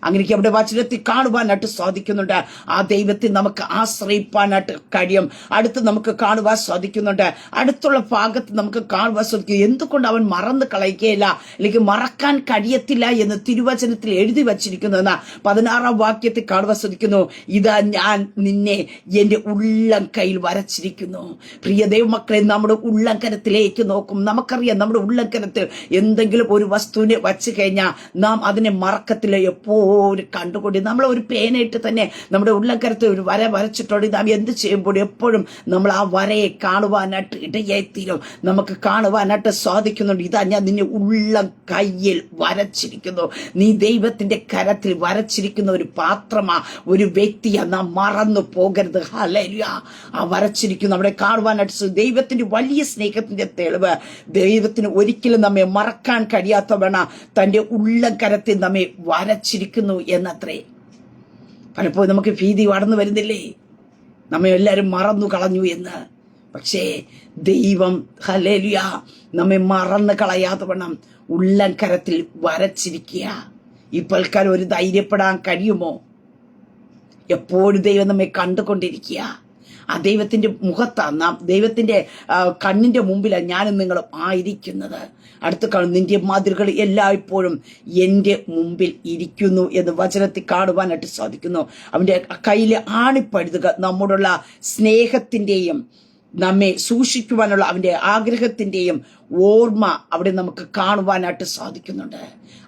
അങ്ങനെയൊക്കെ അവിടെ വചനത്തിൽ കാണുവാനായിട്ട് സാധിക്കുന്നുണ്ട്. ആ ദൈവത്തിൽ നമുക്ക് ആശ്രയിപ്പാനായിട്ട് കഴിയും. അടുത്ത് നമുക്ക് കാണുവാൻ സാധിക്കുന്നുണ്ട്. അടുത്തുള്ള ഭാഗത്ത് നമുക്ക് കാണുവാൻ സാധിക്കും. എന്തുകൊണ്ട് അവൻ മറന്നു കളയുകയില്ല, അല്ലെങ്കിൽ മറക്കാൻ കഴിയത്തില്ല എന്ന് തിരുവചനത്തിൽ എഴുതി വച്ചിരിക്കുന്നു. 16-ാം വാക്യത്തിൽ കാണുവാൻ സാധിക്കുന്നു. ഇതാ ഞാൻ നിന്നെ എന്റെ ഉള്ളം കയ്യിൽ വരച്ചിരിക്കുന്നു. പ്രിയ ദൈവമക്കളെ, നമ്മുടെ ഉള്ളംകരത്തിലേക്ക് നോക്കും. നമുക്കറിയാം, നമ്മുടെ ഉള്ളംകരത്തിൽ എന്തെങ്കിലും ഒരു വസ്തുവിനെ വച്ചു കഴിഞ്ഞാൽ നാം അതിനെ മറക്കത്തില്ല. എപ്പോഴും കണ്ടുകൊണ്ട് നമ്മൾ ഒരു പേനായിട്ട് തന്നെ നമ്മുടെ ഉള്ളംകരത്തിൽ ഒരു വര വരച്ചിട്ടുണ്ട്. നാം എന്ത് ചെയ്യുമ്പോൾ എപ്പോഴും നമ്മൾ ആ വരയെ കാണുവാനായിട്ട് ഇടയായിത്തീരും. നമുക്ക് കാണുവാനായിട്ട് സാധിക്കുന്നുണ്ട്. ഇതാ ഞാൻ നിന്നെ ഉള്ളം കയ്യിൽ വരച്ചിരിക്കുന്നു. നീ ദൈവത്തിന്റെ കരത്തിൽ വരച്ചിരിക്കുന്ന ഒരു പാത്രമാ, ഒരു വ്യക്തിയാ. നാം മറന്നു പോകരുത്. ഹല്ലേലൂയ. ആ വരച്ചിരിക്കുന്നു അവിടെ കാണുവാനായിട്ട് ദൈവത്തിന്റെ വലിയ സ്നേഹത്തിന്റെ തെളിവ്. ദൈവത്തിന് ഒരിക്കലും നമ്മെ മറക്കാൻ കഴിയാത്തവണ തന്റെ ഉള്ളംകരത്തിൽ നമ്മെ വരച്ചിരിക്കുന്നു എന്നത്രേ. പലപ്പോഴും നമുക്ക് ഭീതി വളർന്നു വരുന്നില്ലേ, നമ്മെ എല്ലാവരും മറന്നു കളഞ്ഞു എന്ന്. പക്ഷേ ദൈവം ഹല്ലേലൂയ നമ്മെ മറന്നു കളയാതെ വണ്ണം ഉള്ളംകരത്തിൽ വരച്ചിരിക്കുക. ഇപ്പോൾ ഒരു ധൈര്യപ്പെടാൻ കഴിയുമോ? എപ്പോഴും ദൈവം നമ്മെ കണ്ടുകൊണ്ടിരിക്കുക. ആ ദൈവത്തിന്റെ മുഖത്താണ് നാം, ദൈവത്തിന്റെ കണ്ണിന്റെ മുമ്പിലാണ് ഞാനും നിങ്ങളും ആയിരിക്കുന്നത്. അടുത്ത് കാണും, നിന്റെ മാതൃകൾ എല്ലായ്പ്പോഴും എന്റെ മുമ്പിൽ ഇരിക്കുന്നു എന്ന് വചനത്തിൽ കാണുവാനായിട്ട് സാധിക്കുന്നു. അവന്റെ കയ്യിലെ ആണിപ്പഴുതുക നമ്മോടുള്ള സ്നേഹത്തിന്റെയും നമ്മെ സൂക്ഷിക്കുവാനുള്ള അവന്റെ ആഗ്രഹത്തിന്റെയും ഓർമ്മ അവിടെ നമുക്ക് കാണുവാനായിട്ട് സാധിക്കുന്നുണ്ട്.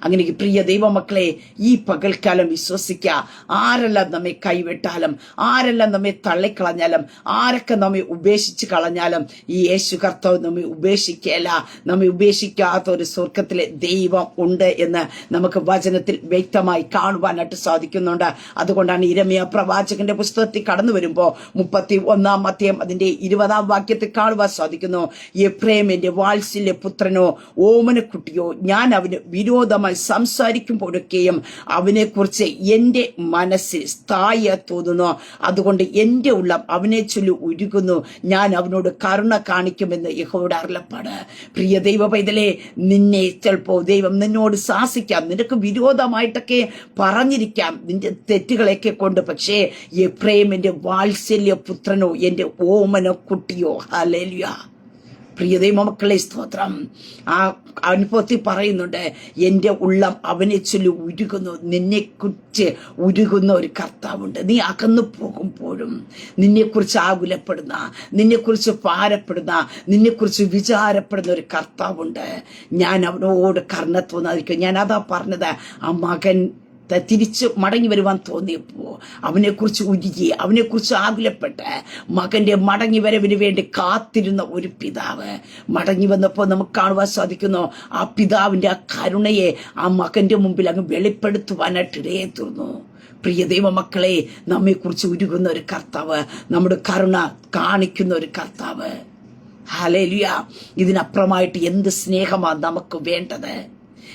അങ്ങനെ പ്രിയ ദൈവമക്കളെ, ഈ പകൽക്കാലം വിശ്വസിക്കുക. ആരെല്ലാം നമ്മെ കൈവിട്ടാലും, ആരെല്ലാം നമ്മെ തള്ളിക്കളഞ്ഞാലും, ആരൊക്കെ നമ്മെ ഉപേക്ഷിച്ച് കളഞ്ഞാലും ഈ യേശു കർത്താവ് നമ്മെ ഉപേക്ഷിക്കുകയല്ല. നമ്മെ ഉപേക്ഷിക്കാത്ത ഒരു സ്വർഗത്തിലെ ദൈവം ഉണ്ട് എന്ന് നമുക്ക് വചനത്തിൽ വ്യക്തമായി കാണുവാനായിട്ട് സാധിക്കുന്നുണ്ട്. അതുകൊണ്ടാണ് യിരെമ്യാ പ്രവാചകന്റെ പുസ്തകത്തിൽ കടന്നു വരുമ്പോൾ 31-ാം അധ്യായം അതിന്റെ 20-ാം വാക്യത്തിൽ കാണുവാൻ സാധിക്കുന്നു. എഫ്രൈമിന്റെ വാത്സല്യ പുത്രനോ ഓമനക്കുട്ടിയോ, ഞാൻ അവന് വിരോധമായി സംസാരിക്കുമ്പോഴൊക്കെയും അവനെക്കുറിച്ച് എന്റെ മനസ്സിൽ സ്ഥായി തോന്നുന്നു. അതുകൊണ്ട് എന്റെ ഉള്ളം അവനെ ചൊല്ലി ഉരുകുന്നു. ഞാൻ അവനോട് കരുണ കാണിക്കുമെന്ന് യഹോവയുടെ അരുളപ്പാട്. പ്രിയ ദൈവ പൈതലേ, നിന്നെ ചിലപ്പോ ദൈവം നിന്നോട് ശാസിക്കാം, നിനക്ക് വിരോധമായിട്ടൊക്കെ പറഞ്ഞിരിക്കാം നിന്റെ തെറ്റുകളൊക്കെ കൊണ്ട്. പക്ഷേ എഫ്രൈമിന്റെ വാത്സല്യ പുത്രനോ എന്റെ ഓമന കുട്ടിയോ, ഹല്ലേലൂയ. പ്രിയ ദൈവമക്കളെ സ്തോത്രം. ആ അനുഭവത്തിൽ പറയുന്നുണ്ട്, എന്റെ ഉള്ളം അവനെ ചൊല്ലി ഉരുകുന്നു. നിന്നെക്കുറിച്ച് ഉരുകുന്ന ഒരു കർത്താവുണ്ട്. നീ അകന്നു പോകുമ്പോഴും നിന്നെക്കുറിച്ച് ആകുലപ്പെടുന്ന, നിന്നെക്കുറിച്ച് ഭാരപ്പെടുന്ന, നിന്നെക്കുറിച്ച് വിചാരപ്പെടുന്ന ഒരു കർത്താവുണ്ട്. ഞാൻ അവനോട് കരുണ തോന്നാതിരിക്കും. ഞാൻ അതാ പറഞ്ഞത്, ആ മകൻ തിരിച്ച് മടങ്ങി വരുവാൻ തോന്നിയപ്പോ അവനെക്കുറിച്ച് ഉരുകി, അവനെക്കുറിച്ച് ആകുലപ്പെട്ട് മകന്റെ മടങ്ങി വരവിന് വേണ്ടി കാത്തിരുന്ന ഒരു പിതാവ് മടങ്ങി വന്നപ്പോൾ നമുക്ക് കാണുവാൻ സാധിക്കുന്നു. ആ പിതാവിന്റെ ആ കരുണയെ ആ മകന്റെ മുമ്പിൽ അങ്ങ് വെളിപ്പെടുത്തുവാനായിട്ട് ഇടയെ തീർന്നു. പ്രിയ ദൈവമക്കളെ, നമ്മെക്കുറിച്ച് ഉരുകുന്ന ഒരു കർത്താവ്, നമ്മുടെ കരുണ കാണിക്കുന്ന ഒരു കർത്താവ്. ഹല്ലേലൂയ. ഇതിനപ്പുറമായിട്ട് എന്ത് സ്നേഹമാണ് നമുക്ക് വേണ്ടത്?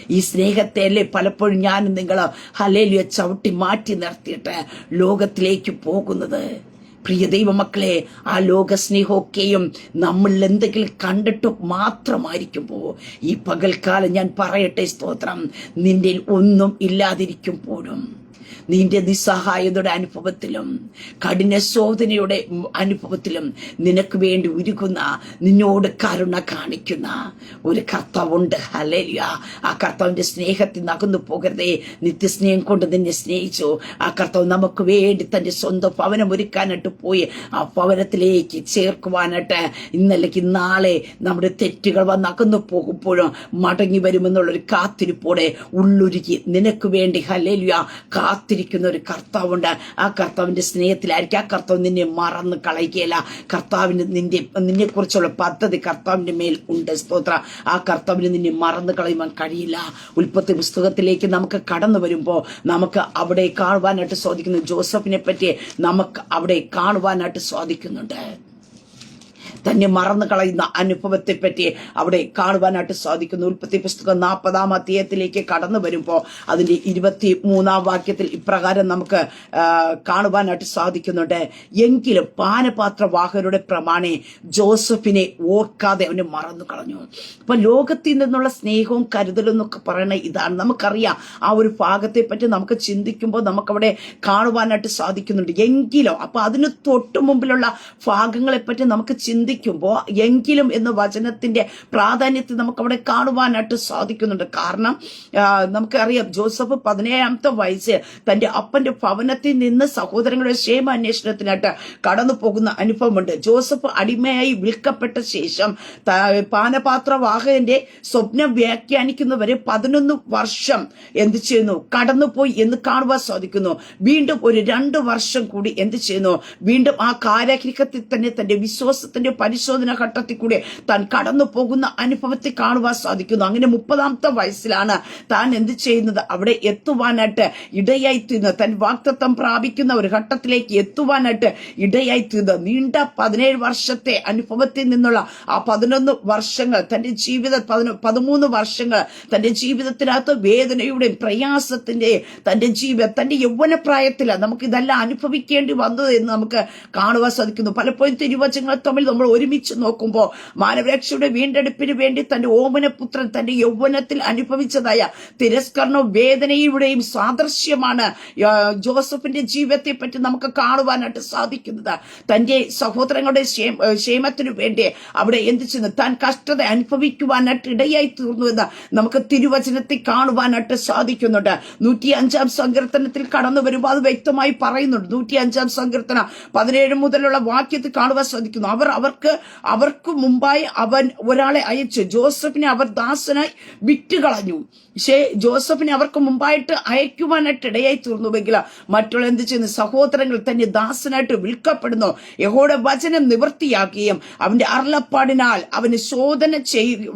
ഈ സ്നേഹത്തെ അല്ലേ പലപ്പോഴും ഞാനും നിങ്ങൾ ഹല്ലേലൂയ ചവിട്ടി മാറ്റി നിർത്തിയിട്ട് ലോകത്തിലേക്ക് പോകുന്നത്. പ്രിയ ദൈവമക്കളെ, ആ ലോക സ്നേഹമൊക്കെയും നമ്മൾ എന്തെങ്കിലും കണ്ടിട്ട് മാത്രമായിരിക്കുമ്പോൾ, ഈ പകൽക്കാലം ഞാൻ പറയട്ടെ സ്തോത്രം, നിന്റെ ഒന്നും ഇല്ലാതിരിക്കുമ്പോഴും, നിന്റെ നിസ്സഹായതയുടെ അനുഭവത്തിലും കഠിന ശോധനയുടെ അനുഭവത്തിലും നിനക്ക് വേണ്ടി ഉരുകുന്ന, നിന്നോട് കരുണ കാണിക്കുന്ന ഒരു കർത്താവുണ്ട്. ഹല്ലേലൂയ. ആ കർത്താവിന്റെ സ്നേഹത്തിൽ നകന്നു പോകരുതേ. നിത്യസ്നേഹം കൊണ്ട് നിന്നെ സ്നേഹിച്ചു. ആ കർത്താവ് നമുക്ക് വേണ്ടി തന്റെ സ്വന്തം ഭവനം ഒരുക്കാനായിട്ട് പോയി. ആ ഭവനത്തിലേക്ക് ചേർക്കുവാനായിട്ട് ഇന്നല്ലെങ്കിൽ നാളെ നമ്മുടെ തെറ്റുകൾ വന്നകന്നു പോകുമ്പോഴും മടങ്ങി വരുമെന്നുള്ളൊരു കാത്തിരിപ്പോടെ ഉള്ളുരുകി നിനക്ക് വേണ്ടി ഹല്ലേലൂയ കാത്തിരിക്കുന്ന ഒരു കർത്താവുണ്ട്. ആ കർത്താവിന്റെ സ്നേഹത്തിലായിരിക്കും. ആ കർത്താവ് നിന്നെ മറന്ന് കളയുകയില്ല. കർത്താവിന് നിന്നെ കുറിച്ചുള്ള പദ്ധതി കർത്താവിന്റെ മേൽ ഉണ്ട്. സ്തോത്ര. ആ കർത്താവിന് നിന്നെ മറന്നു കളയുവാൻ കഴിയില്ല. ഉൽപ്പത്തി പുസ്തകത്തിലേക്ക് നമുക്ക് കടന്നു വരുമ്പോൾ നമുക്ക് അവിടെ കാണുവാനായിട്ട് സാധിക്കുന്നു. ജോസഫിനെ പറ്റി നമുക്ക് അവിടെ കാണുവാനായിട്ട് സാധിക്കുന്നുണ്ട്. തന്നെ മറന്നു കളയുന്ന അനുഭവത്തെ പറ്റി അവിടെ കാണുവാനായിട്ട് സാധിക്കുന്നു. ഉൽപ്പത്തി പുസ്തകം 40-ാം അധ്യായത്തിലേക്ക് കടന്നു വരുമ്പോൾ അതിന്റെ 23-ാം വാക്യത്തിൽ ഇപ്രകാരം നമുക്ക് കാണുവാനായിട്ട് സാധിക്കുന്നുണ്ട്. എങ്കിലും പാനപാത്രവാഹകരുടെ പ്രമാണി ജോസഫിനെ ഓർക്കാതെ അവന് മറന്നു കളഞ്ഞു. അപ്പൊ ലോകത്തിൽ നിന്നുള്ള സ്നേഹവും കരുതലും എന്നൊക്കെ പറയണ ഇതാണ്. നമുക്കറിയാം. ആ ഒരു ഭാഗത്തെ പറ്റി നമുക്ക് ചിന്തിക്കുമ്പോൾ നമുക്കവിടെ കാണുവാനായിട്ട് സാധിക്കുന്നുണ്ട്. എങ്കിലും അപ്പൊ അതിന് തൊട്ടു മുമ്പിലുള്ള ഭാഗങ്ങളെ പറ്റി നമുക്ക് ചിന്തിക്കുമ്പോൾ എങ്കിലും എന്ന വചനത്തിന്റെ പ്രാധാന്യത്തെ നമുക്ക് അവിടെ കാണുവാനായിട്ട് സാധിക്കുന്നുണ്ട്. കാരണം നമുക്കറിയാം, ജോസഫ് 17-ാമത്തെ വയസ്സിൽ തന്റെ അപ്പന്റെ ഭവനത്തിൽ നിന്ന് സഹോദരങ്ങളുടെ ക്ഷേമാന്വേഷണത്തിനായിട്ട് കടന്നു പോകുന്ന അനുഭവമുണ്ട്. ജോസഫ് അടിമയായി വിൽക്കപ്പെട്ട ശേഷം പാനപാത്രവാഹകന്റെ സ്വപ്നം വ്യാഖ്യാനിക്കുന്നവരെ 11 വർഷം എന്ത് ചെയ്യുന്നു, കടന്നുപോയി എന്ന് കാണുവാൻ സാധിക്കുന്നു. വീണ്ടും ഒരു 2 വർഷം കൂടി എന്ത് ചെയ്യുന്നു, വീണ്ടും ആ കാരാഗൃഹത്തിൽ തന്നെ തന്റെ വിശ്വാസത്തിന്റെ പരിശോധന ഘട്ടത്തിൽ കൂടെ താൻ കടന്നു പോകുന്ന അനുഭവത്തെ കാണുവാൻ സാധിക്കുന്നു. അങ്ങനെ 30-ാമത്തെ വയസ്സിലാണ് താൻ എന്ത് ചെയ്യുന്നത്, അവിടെ എത്തുവാനായിട്ട് ഇടയായി തീർന്നത്. താൻ വാഗ്ദത്തം പ്രാപിക്കുന്ന ഒരു ഘട്ടത്തിലേക്ക് എത്തുവാനായിട്ട് ഇടയായി തീർന്നത്. നീണ്ട 17 വർഷത്തെ അനുഭവത്തിൽ നിന്നുള്ള ആ 11 വർഷങ്ങൾ തന്റെ ജീവിത 13 വർഷങ്ങൾ തന്റെ ജീവിതത്തിനകത്ത് വേദനയുടെയും പ്രയാസത്തിന്റെയും തന്റെ യൗവനപ്രായത്തിലാണ് നമുക്ക് ഇതെല്ലാം അനുഭവിക്കേണ്ടി വന്നത് എന്ന് നമുക്ക് കാണുവാൻ സാധിക്കുന്നു. പലപ്പോഴും തിരുവചനങ്ങൾ തമ്മിൽ നമ്മൾ ഒരുമിച്ച് നോക്കുമ്പോൾ മാനവരക്ഷയുടെ വീണ്ടെടുപ്പിന് വേണ്ടി തന്റെ ഓമനപുത്രൻ തന്റെ യൗവനത്തിൽ അനുഭവിച്ചതായ തിരസ്കരണവും വേദനയുടെയും സാദൃശ്യമാണ് ജോസഫിന്റെ ജീവിതത്തെ പറ്റി നമുക്ക് കാണുവാനായിട്ട് സാധിക്കുന്നത്. തന്റെ സഹോദരങ്ങളുടെ ക്ഷേമത്തിനു വേണ്ടി അവിടെ എന്ത് ചെയ്യുന്നു, താൻ കഷ്ടത അനുഭവിക്കുവാനായിട്ട് ഇടയായി തീർന്നു എന്ന് നമുക്ക് തിരുവചനത്തിൽ കാണുവാനായിട്ട് സാധിക്കുന്നുണ്ട്. 105-ാം സങ്കീർത്തനത്തിൽ കടന്നു വരുമ്പോൾ അത് വ്യക്തമായി പറയുന്നുണ്ട്. 105-ാം സങ്കീർത്തനം 17 മുതലുള്ള വാക്യത്തിൽ കാണുവാൻ സാധിക്കുന്നു. അവർക്ക് മുമ്പായി അവൻ ഒരാളെ അയച്ചു, ജോസഫിനെ അവർ ദാസനായി വിറ്റുകളഞ്ഞു. പക്ഷേ ജോസഫിനെ അവർക്ക് മുമ്പായിട്ട് അയക്കുവാനായിട്ട് ഇടയായി തീർന്നുവെങ്കിൽ മറ്റുള്ള എന്ത് ചെയ്യുന്നു, സഹോദരങ്ങൾ തന്നെ ദാസനായിട്ട് വിൽക്കപ്പെടുന്നു. യഹോവയുടെ വചനം നിവൃത്തിയാക്കുകയും അവന്റെ അരുളപ്പാടിനാൽ അവന് ശോധന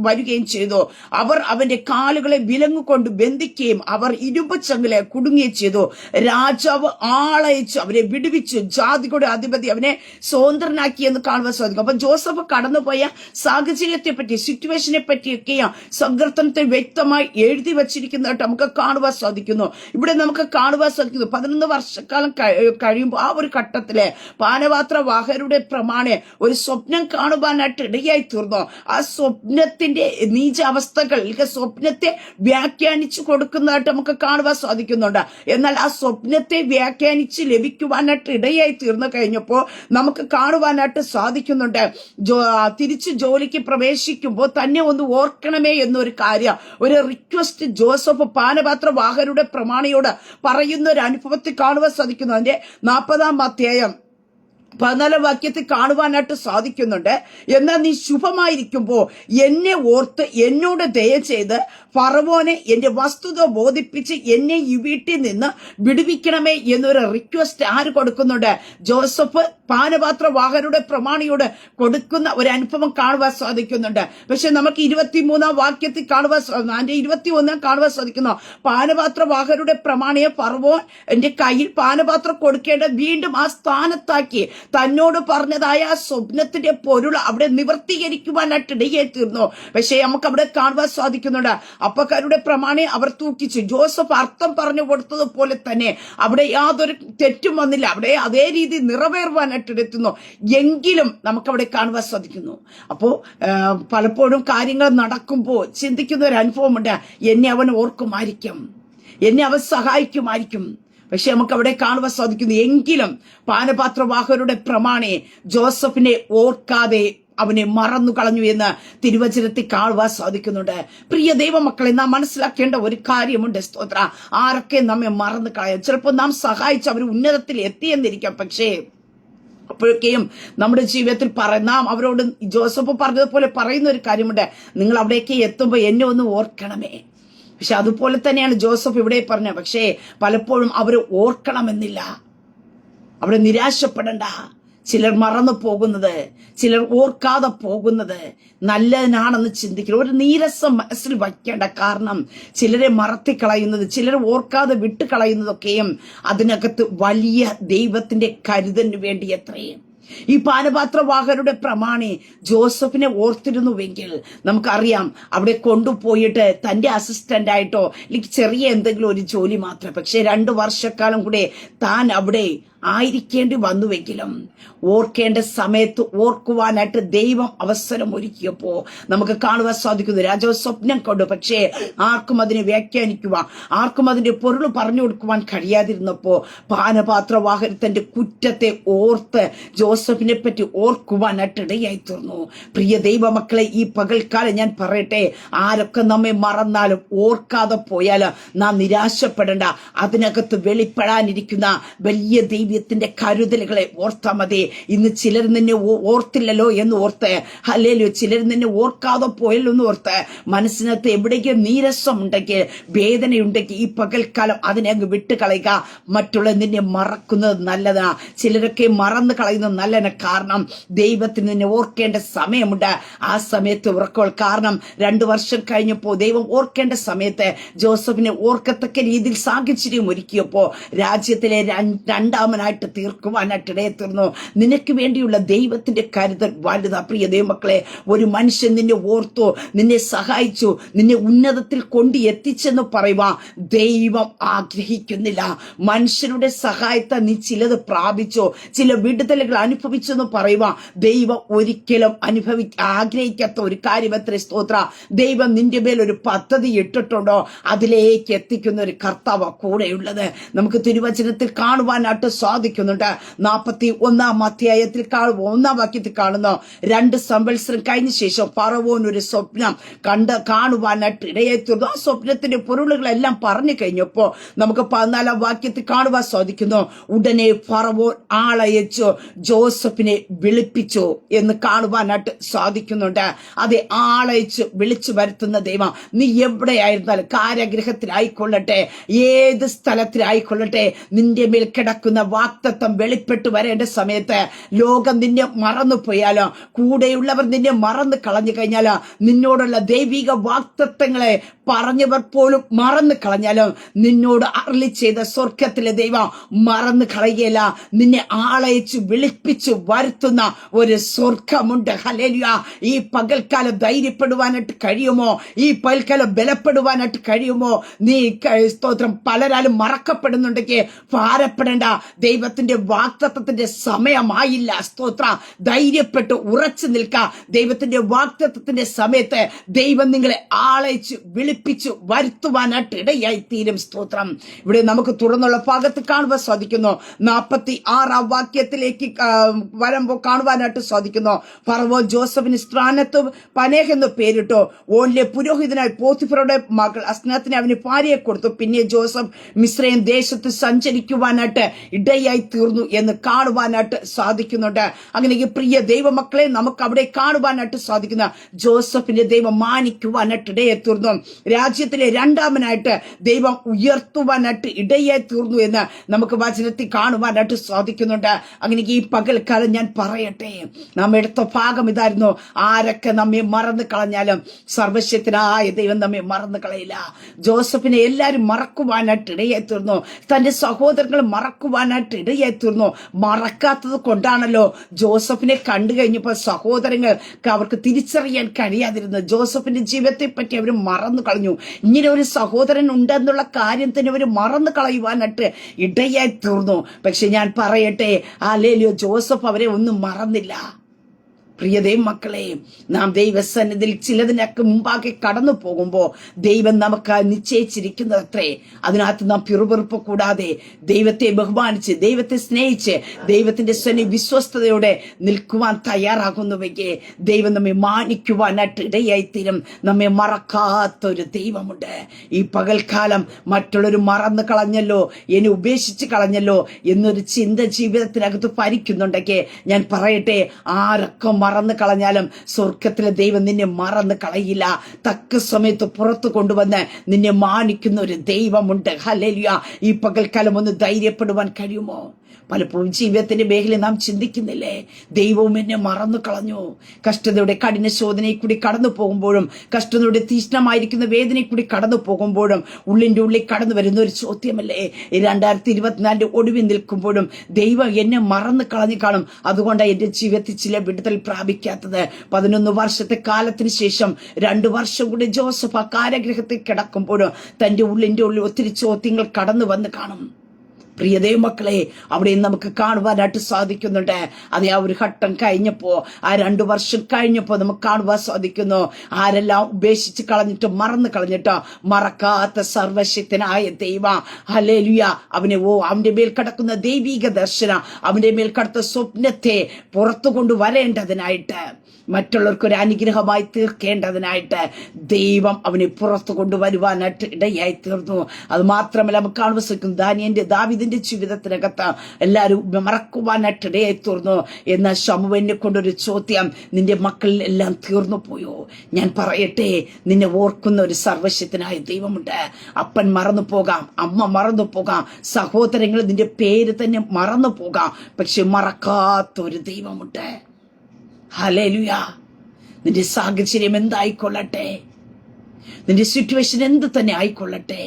വരികയും ചെയ്തു. അവർ അവന്റെ കാലുകളെ വിലങ്ങുകൊണ്ട് ബന്ധിക്കുകയും അവർ ഇരുമ്പ് ചങ്ങലെ കുടുങ്ങുകയും ചെയ്തു. രാജാവ് ആളയച്ചു അവരെ വിടുവിച്ചു. ജാതികളുടെ അധിപതി അവനെ സ്വതന്ത്രനാക്കി എന്ന് കാണുവാൻ സാധിക്കും. അപ്പൊ ജോസഫ് കടന്നുപോയ സാഹചര്യത്തെ പറ്റി, സിറ്റുവേഷനെ പറ്റിയൊക്കെയും സങ്കീർത്തനത്തെ വ്യക്തമായി എഴുതി വച്ചിരിക്കുന്നതായിട്ട് നമുക്ക് കാണുവാൻ സാധിക്കുന്നു. ഇവിടെ നമുക്ക് കാണുവാൻ സാധിക്കുന്നു 11 വർഷക്കാലം കഴിയുമ്പോൾ ആ ഒരു ഘട്ടത്തില് പാനപാത്രവാഹകരുടെ പ്രമാണി ഒരു സ്വപ്നം കാണുവാനായിട്ട് ഇടയായി തീർന്നു. ആ സ്വപ്നത്തിന്റെ നീചാവസ്ഥകൾ സ്വപ്നത്തെ വ്യാഖ്യാനിച്ചു കൊടുക്കുന്നതായിട്ട് നമുക്ക് കാണുവാൻ സാധിക്കുന്നുണ്ട്. എന്നാൽ ആ സ്വപ്നത്തെ വ്യാഖ്യാനിച്ച് ലഭിക്കുവാനായിട്ട് ഇടയായി തീർന്നു കഴിഞ്ഞപ്പോൾ നമുക്ക് കാണുവാനായിട്ട് സാധിക്കുന്നുണ്ട്. തിരിച്ച് ജോലിക്ക് പ്രവേശിക്കുമ്പോൾ തന്നെ ഒന്ന് ഓർക്കണമേ എന്നൊരു കാര്യം, ഒരു റിക്വസ്റ്റ് ജോസഫ് പാനപാത്രവാഹകരുടെ പ്രമാണിയോട് പറയുന്ന ഒരു അനുഭവത്തിൽ കാണുവാൻ സാധിക്കുന്നു. അതിന്റെ 40-ാം അധ്യായം 14 വാക്യത്തിൽ കാണുവാനായിട്ട് സാധിക്കുന്നുണ്ട്. എന്നാൽ നീ ശുഭമായിരിക്കുമ്പോ എന്നെ ഓർത്ത് എന്നോട് ദയ ചെയ്ത് ഫറവോനെ എന്റെ വസ്തുത ബോധിപ്പിച്ച് എന്നെ ഈ വീട്ടിൽ നിന്ന് വിടുവിക്കണമേ എന്നൊരു റിക്വസ്റ്റ് ആര് കൊടുക്കുന്നുണ്ട്? ജോസഫ് പാനപാത്രവാഹകരുടെ പ്രമാണിയോട് കൊടുക്കുന്ന ഒരു അനുഭവം കാണുവാൻ സാധിക്കുന്നുണ്ട്. പക്ഷെ നമുക്ക് 23-ാം വാക്യത്തിൽ കാണുവാൻ, അതിന്റെ 21-ാം കാണുവാൻ സാധിക്കുന്നു. പാനപാത്രവാഹകരുടെ പ്രമാണിയെ ഫറവോൻ എന്റെ കയ്യിൽ പാനപാത്രം കൊടുക്കേണ്ട വീണ്ടും ആ സ്ഥാനത്താക്കി തന്നോട് പറഞ്ഞതായ ആ സ്വപ്നത്തിന്റെ പൊരുൾ അവിടെ നിവർത്തീകരിക്കുവാനായിട്ട് ഇടയായി തീർന്നു. പക്ഷെ നമുക്ക് അവിടെ കാണുവാൻ സാധിക്കുന്നുണ്ട്, അപ്പക്കാരുടെ പ്രമാണി അവർ തൂക്കിച്ചു. ജോസഫ് അർത്ഥം പറഞ്ഞു കൊടുത്തതുപോലെ തന്നെ അവിടെ യാതൊരു തെറ്റും വന്നില്ല. അവിടെ അതേ രീതി നിറവേറുവാനായിട്ട് എത്തുന്നു. എങ്കിലും നമുക്കവിടെ കാണുവാൻ സാധിക്കുന്നു. അപ്പോ പലപ്പോഴും കാര്യങ്ങൾ നടക്കുമ്പോൾ ചിന്തിക്കുന്ന ഒരു അനുഭവമുണ്ട്, എന്നെ അവൻ ഓർക്കുമായിരിക്കും, എന്നെ അവൻ സഹായിക്കുമായിരിക്കും. പക്ഷെ നമുക്ക് അവിടെ കാണുവാൻ സാധിക്കുന്നു. എങ്കിലും പാനപാത്രവാഹകരുടെ പ്രമാണി ജോസഫിനെ ഓർക്കാതെ അവനെ മറന്നു കളഞ്ഞു എന്ന് തിരുവചനത്തിൽ കാണുവാൻ സാധിക്കുന്നുണ്ട്. പ്രിയ ദൈവമക്കളെ, നാം മനസ്സിലാക്കേണ്ട ഒരു കാര്യമുണ്ട്. സ്തോത്ര, ആരൊക്കെ നമ്മെ മറന്നു കളയാം. ചിലപ്പോൾ നാം സഹായിച്ച് അവർ ഉന്നതത്തിൽ എത്തിയെന്നിരിക്കാം. പക്ഷേ അപ്പോഴൊക്കെയും നമ്മുടെ ജീവിതത്തിൽ നാം അവരോട് ജോസഫ് പറഞ്ഞതുപോലെ പറയുന്ന ഒരു കാര്യമുണ്ട്. നിങ്ങൾ അവിടേക്ക് എത്തുമ്പോൾ എന്നെ ഒന്ന് ഓർക്കണമേ. പക്ഷെ അതുപോലെ തന്നെയാണ് ജോസഫ് ഇവിടെ പറഞ്ഞത്. പക്ഷേ പലപ്പോഴും അവർ ഓർക്കണമെന്നില്ല. അവിടെ നിരാശപ്പെടണ്ട. ചിലർ മറന്നു പോകുന്നത്, ചിലർ ഓർക്കാതെ പോകുന്നത് നല്ലതിനാണെന്ന് ചിന്തിക്കണം. ഒരു നീരസം മനസ്സിൽ വയ്ക്കേണ്ട. കാരണം ചിലരെ മറത്തിക്കളയുന്നത്, ചിലർ ഓർക്കാതെ വിട്ടുകളയുന്നതൊക്കെയും അതിനകത്ത് വലിയ ദൈവത്തിന്റെ കരുതലിന് വേണ്ടി എത്രയും. ഈ പാനപാത്രവാഹകരുടെ പ്രമാണി ജോസഫിനെ ഓർത്തിരുന്നുവെങ്കിൽ നമുക്കറിയാം, അവിടെ കൊണ്ടുപോയിട്ട് തന്റെ അസിസ്റ്റന്റ് ആയിട്ടോ അല്ലെങ്കിൽ ചെറിയ എന്തെങ്കിലും ഒരു ജോലി മാത്രം, പക്ഷെ 2 വർഷക്കാലം കൂടെ താൻ അവിടെ ആയിരിക്കേണ്ടി വന്നുവെങ്കിലും ഓർക്കേണ്ട സമയത്ത് ഓർക്കുവാനായിട്ട് ദൈവം അവസരം ഒരുക്കിയപ്പോ നമുക്ക് കാണുവാൻ സാധിക്കുന്നു. രാജാവ് സ്വപ്നം കണ്ടു. പക്ഷേ ആർക്കും അതിനെ വ്യാഖ്യാനിക്കുവാൻ, ആർക്കും അതിന്റെ പൊരുൾ പറഞ്ഞു കൊടുക്കുവാൻ കഴിയാതിരുന്നപ്പോ പാനപാത്രവാഹകൻ തന്റെ കുറ്റത്തെ ഓർത്ത് ജോസഫിനെ പറ്റി ഓർക്കുവാനായിട്ട് ഇടയായി തീർന്നു. പ്രിയ ദൈവമക്കളെ, ഈ പകൽക്കാലം ഞാൻ പറയട്ടെ, ആരൊക്കെ നമ്മെ മറന്നാലും ഓർക്കാതെ പോയാലും നാം നിരാശപ്പെടേണ്ട. അതിനകത്ത് വെളിപ്പെടാനിരിക്കുന്ന വലിയ ദൈവത്തിന്റെ കരുതലുകളെ ഓർത്താൽ മതി. ഇന്ന് ചിലർ നിന്നെ ഓർത്തില്ലല്ലോ എന്ന് ഓർത്ത്, ഹല്ലേലൂയ, ചിലർ നിന്നെ ഓർക്കാതെ പോയല്ലോ എന്ന് ഓർത്ത് മനസ്സിനകത്ത് എവിടേക്കും നീരസം ഉണ്ടെങ്കിൽ, വേദനയുണ്ടെങ്കിൽ ഈ പകൽക്കാലം അതിനെ അങ്ങ് വിട്ടുകളയുക. മറ്റുള്ള നിന്നെ മറക്കുന്നത് നല്ലതാ. ചിലരൊക്കെ മറന്നു കളയുന്നത് നല്ലതാണ്. കാരണം ദൈവത്തിന് നിന്നെ ഓർക്കേണ്ട സമയമുണ്ട്. ആ സമയത്ത് ഉറക്കോൾ. കാരണം 2 വർഷം കഴിഞ്ഞപ്പോ ദൈവം ഓർക്കേണ്ട സമയത്ത് ജോസഫിനെ ഓർക്കത്തക്ക രീതിയിൽ സാഹചര്യം ഒരുക്കിയപ്പോ രാജ്യത്തിലെ രണ്ടാമനായിട്ട് തീർക്കുവാനായിട്ട് ഇടയെത്തുന്നു. നിനക്ക് വേണ്ടിയുള്ള ദൈവത്തിന്റെ കരുതൽ വലുതാ. പ്രിയ ദൈവമക്കളെ, ഒരു മനുഷ്യൻ നിന്നെ ഓർത്തു, നിന്നെ സഹായിച്ചു, നിന്നെ ഉന്നതത്തിൽ കൊണ്ട് എത്തിച്ചെന്ന് പറയുവാ ദൈവം ആഗ്രഹിക്കുന്നില്ല. മനുഷ്യരുടെ സഹായത്തെ നീ ചിലത് പ്രാപിച്ചോ, ചില വിടുതലുകൾ അനുഭവിച്ചെന്ന് പറയുവാ ദൈവം ഒരിക്കലും ആഗ്രഹിക്കാത്ത ഒരു കാര്യം എത്ര. സ്തോത്ര, ദൈവം നിന്റെ മേൽ ഒരു പദ്ധതി ഇട്ടിട്ടുണ്ടോ അതിലേക്ക് എത്തിക്കുന്ന ഒരു കർത്താവ് കൂടെയുള്ളത് നമുക്ക് തിരുവചനത്തിൽ കാണുവാനായിട്ട് സാധിക്കുന്നുണ്ട്. 41-ാം അധ്യായത്തിൽ 1-ാം വാക്യത്തിൽ കാണുന്നു, 2 സംവത്സരം കഴിഞ്ഞ ശേഷം ഫറവോൻ ഒരു സ്വപ്നം കാണുവാനായിട്ട് ഇടയെത്തുന്നു. ആ സ്വപ്നത്തിന്റെ പൊരുളുകളെല്ലാം പറഞ്ഞു കഴിഞ്ഞപ്പോ നമുക്ക് 14-ാം വാക്യത്തിൽ കാണുവാൻ സാധിക്കുന്നു, ഉടനെ ഫറവോൻ ആളയച്ചു ജോസഫിനെ വിളിപ്പിച്ചു എന്ന് കാണുവാനായിട്ട് സാധിക്കുന്നുണ്ട്. അതെ, ആളയച്ച് വിളിച്ചു വരുത്തുന്ന ദൈവം നീ എവിടെയായിരുന്നാലും, കാരാഗൃഹത്തിലായിക്കൊള്ളട്ടെ, ഏത് സ്ഥലത്തിലായിക്കൊള്ളട്ടെ, നിന്റെ മേൽ കിടക്കുന്ന വാക്തത്വം വെളിപ്പെട്ടു വരേണ്ട സമയത്ത് ലോകം നിന്നെ മറന്നു പോയാലോ, കൂടെയുള്ളവർ നിന്നെ മറന്നു കളഞ്ഞു കഴിഞ്ഞാലോ, നിന്നോടുള്ള ദൈവിക വാക്തത്വങ്ങളെ പറഞ്ഞവർ പോലും മറന്നു കളഞ്ഞാലും നിന്നോട് അരുളി ചെയ്ത സ്വർഗത്തിലെ ദൈവം മറന്നു കളയുകയില്ല. നിന്നെ ആളയച്ച് വിളിപ്പിച്ചു വരുത്തുന്ന ഒരു സ്വർഗമുണ്ട്. ഹല്ലേലൂയ. ഈ പകൽക്കാലം ധൈര്യപ്പെടുവാനായിട്ട് കഴിയുമോ? ഈ പകൽക്കാലം ബലപ്പെടുവാനായിട്ട് കഴിയുമോ? നീ സ്തോത്രം പലരാലും മറക്കപ്പെടുന്നുണ്ടെങ്കിൽ ഭാരപ്പെടേണ്ട. ദൈവത്തിന്റെ വാഗ്ദത്തത്തിന്റെ സമയമായില്ല. സ്തോത്ര, ധൈര്യപ്പെട്ട് ഉറച്ചു നിൽക്ക. ദൈവത്തിന്റെ വാഗ്ദത്തത്തിന്റെ സമയത്ത് ദൈവം നിങ്ങളെ ആളയച്ച് വിളിപ്പിച്ചു വരുത്തുവാനായിട്ട് ഇടയായി തീരും. സ്തോത്രം. ഇവിടെ നമുക്ക് തുടർന്നുള്ള ഭാഗത്ത് കാണുവാൻ സാധിക്കുന്നു. 46-ാം വാക്യത്തിലേക്ക് വരുമ്പോൾ കാണുവാനായിട്ട് സാധിക്കുന്നു, ഫറവോൻ ജോസഫിന് സ്ഥാനത്ത് പനേഹ് എന്ന് പേരിട്ടു. ഓനിലെ പുരോഹിതനായ പോത്തിഫറുടെ മകൾ അസ്നാത്തിനെ അവന് ഭാര്യയെ കൊടുത്തു. പിന്നെ ജോസഫ് മിസ്രയീം ദേശത്ത് സഞ്ചരിക്കുവാനായിട്ട് ഇടയായി തീർന്നു എന്ന് കാണുവാനായിട്ട് സാധിക്കുന്നുണ്ട്. അങ്ങനെ പ്രിയ ദൈവമക്കളെ, നമുക്ക് അവിടെ കാണുവാനായിട്ട് സാധിക്കുന്ന ജോസഫിന്റെ ദൈവം മാനിക്കുവാനായിട്ട് ഇടയായി തീർന്നു. രാജ്യത്തിലെ രണ്ടാമനായിട്ട് ദൈവം ഉയർത്തുവാനായിട്ട് ഇടയായി തീർന്നു എന്ന് നമുക്ക് വചനത്തിൽ കാണുവാനായിട്ട് സാധിക്കുന്നുണ്ട്. അങ്ങനെ ഈ പകൽക്കാലം ഞാൻ പറയട്ടെ, നാം എടുത്ത ഭാഗം ഇതായിരുന്നു, ആരൊക്കെ നമ്മെ മറന്നു കളഞ്ഞാലും സർവശക്തനായ ദൈവം നമ്മെ മറന്നു കളയില്ല. ജോസഫിനെ എല്ലാവരും മറക്കുവാനായിട്ട് ഇടയായി തീർന്നു. തന്റെ സഹോദരങ്ങൾ മറക്കുവാനായിട്ട് ഇടയായി തീർന്നു. മറക്കാത്തത് കൊണ്ടാണല്ലോ ജോസഫിനെ കണ്ടു കഴിഞ്ഞപ്പോൾ സഹോദരങ്ങൾക്ക് അവർക്ക് തിരിച്ചറിയാൻ കഴിയാതിരുന്നത്. ജോസഫിന്റെ ജീവിതത്തെ പറ്റി അവർ മറന്നു കളഞ്ഞു. ഇങ്ങനെ ഒരു സഹോദരൻ ഉണ്ടെന്നുള്ള കാര്യം തന്നെ അവർ മറന്നു കളയുവാനായിട്ട് ഇടയായി തീർന്നു. പക്ഷെ ഞാൻ പറയട്ടെ, ഹല്ലേലൂയ, ജോസഫ് അവരെ ഒന്നും മറന്നില്ല. പ്രിയ ദൈവമക്കളെ, നാം ദൈവസന്നിധിയിൽ ചിലതിനൊക്കെ മുമ്പാകെ കടന്നു പോകുമ്പോൾ ദൈവം നമുക്ക് നിശ്ചയിച്ചിരിക്കുന്നതത്രേ. അതിനകത്ത് നാം പിറുപിറുപ്പ് കൂടാതെ ദൈവത്തെ ബഹുമാനിച്ച്, ദൈവത്തെ സ്നേഹിച്ച്, ദൈവത്തിന്റെ വിശ്വസ്തയോടെ നിൽക്കുവാൻ തയ്യാറാകുന്നുവെങ്കിൽ ദൈവം നമ്മെ മാനിക്കുവാനായിട്ട് ഇടയായിത്തീരും. നമ്മെ മറക്കാത്തൊരു ദൈവമുണ്ട്. ഈ പകൽക്കാലം മറ്റുള്ളവർ മറന്നു കളഞ്ഞല്ലോ, എന്നെ ഉപേക്ഷിച്ച് കളഞ്ഞല്ലോ എന്നൊരു ചിന്ത ജീവിതത്തിനകത്ത് ഭരിക്കുന്നുണ്ടെങ്കിൽ ഞാൻ പറയട്ടെ, ആരൊക്കെ മറന്നു കളഞ്ഞാലും സ്വർഗത്തിലെ ദൈവം നിന്നെ മറന്നു കളയില്ല. തക്ക സമയത്ത് പുറത്തു കൊണ്ടുവന്ന് നിന്നെ മാനിക്കുന്ന ഒരു ദൈവമുണ്ട്. ഹല്ലേലൂയ. ഈ പകൽക്കാലം ഒന്ന് ധൈര്യപ്പെടുവാൻ കഴിയുമോ? പലപ്പോഴും ജീവിതത്തിന്റെ മേഖലയിൽ നാം ചിന്തിക്കുന്നില്ലേ, ദൈവവും എന്നെ മറന്നു കളഞ്ഞു. കഷ്ടതയുടെ കഠിന ശോധനയിൽ കൂടി കടന്നു പോകുമ്പോഴും, കഷ്ടതയുടെ തീഷ്ണമായിരിക്കുന്ന വേദനയിൽ കൂടി കടന്നു പോകുമ്പോഴും ഉള്ളിന്റെ ഉള്ളിൽ കടന്നു വരുന്ന ഒരു ചോദ്യമല്ലേ, 2024 ഒടുവിൽ നിൽക്കുമ്പോഴും ദൈവം എന്നെ മറന്നു കളഞ്ഞു കാണും. അതുകൊണ്ടാണ് എന്റെ ജീവിതത്തിൽ ചില വിടുതൽ പ്രാപിക്കാത്തത്. 11 വർഷത്തെ കാലത്തിന് ശേഷം 2 വർഷം കൂടി ജോസഫ് ആ കാരാഗൃഹത്തിൽ കിടക്കുമ്പോഴും തന്റെ ഉള്ളിന്റെ ഉള്ളിൽ ഒത്തിരി ചോദ്യങ്ങൾ കടന്നു വന്ന് കാണും. പ്രിയ ദൈവമക്കളെ, അവിടെ നമുക്ക് കാണുവാനായിട്ട് സാധിക്കുന്നുണ്ട്. അതേ, ആ ഒരു ഘട്ടം കഴിഞ്ഞപ്പോ, ആ 2 വർഷം കഴിഞ്ഞപ്പോ നമുക്ക് കാണുവാൻ സാധിക്കുന്നു, ആരെല്ലാം ഉപേക്ഷിച്ച് കളഞ്ഞിട്ടോ മറന്നു കളഞ്ഞിട്ടോ മറക്കാത്ത സർവശക്തനായ ദൈവം, ഹല്ലേലൂയ, അവന്റെ മേൽ കിടക്കുന്ന ദൈവിക ദർശനം, അവന്റെ മേൽ കിടത്ത സ്വപ്നത്തെ പുറത്തു കൊണ്ടുവരേണ്ടതിനായിട്ട്, മറ്റുള്ളവർക്കൊരു അനുഗ്രഹമായി തീർക്കേണ്ടതിനായിട്ട് ദൈവം അവനെ പുറത്തു കൊണ്ടുവരുവാനായിട്ട് ഇടയായി തീർന്നു. അത് മാത്രമല്ല, നമുക്ക് കാണുവാൻ സാധിക്കും ദാവീദിന്റെ ജീവിതത്തിനകത്ത് എല്ലാവരും മറക്കുവാനായിട്ട് ഇടയായി തീർന്നു. എന്നാൽ ശമൂവേലിനെ കൊണ്ടൊരു ചോദ്യം, നിന്റെ മക്കളിൽ എല്ലാം തീർന്നു പോയോ? ഞാൻ പറയട്ടെ, നിന്നെ ഓർക്കുന്ന ഒരു സർവശക്തനായ ദൈവമുണ്ട്. അപ്പൻ മറന്നു പോകാം, അമ്മ മറന്നു പോകാം, സഹോദരങ്ങൾ നിന്റെ പേര് തന്നെ മറന്നു പോകാം, പക്ഷെ മറക്കാത്തൊരു ദൈവമുണ്ട്. ഹല്ലേലൂയ. നിന്റെ സാഹചര്യം എന്തായിക്കൊള്ളട്ടെ, നിന്റെ സിറ്റുവേഷൻ എന്ത് തന്നെ ആയിക്കൊള്ളട്ടെ,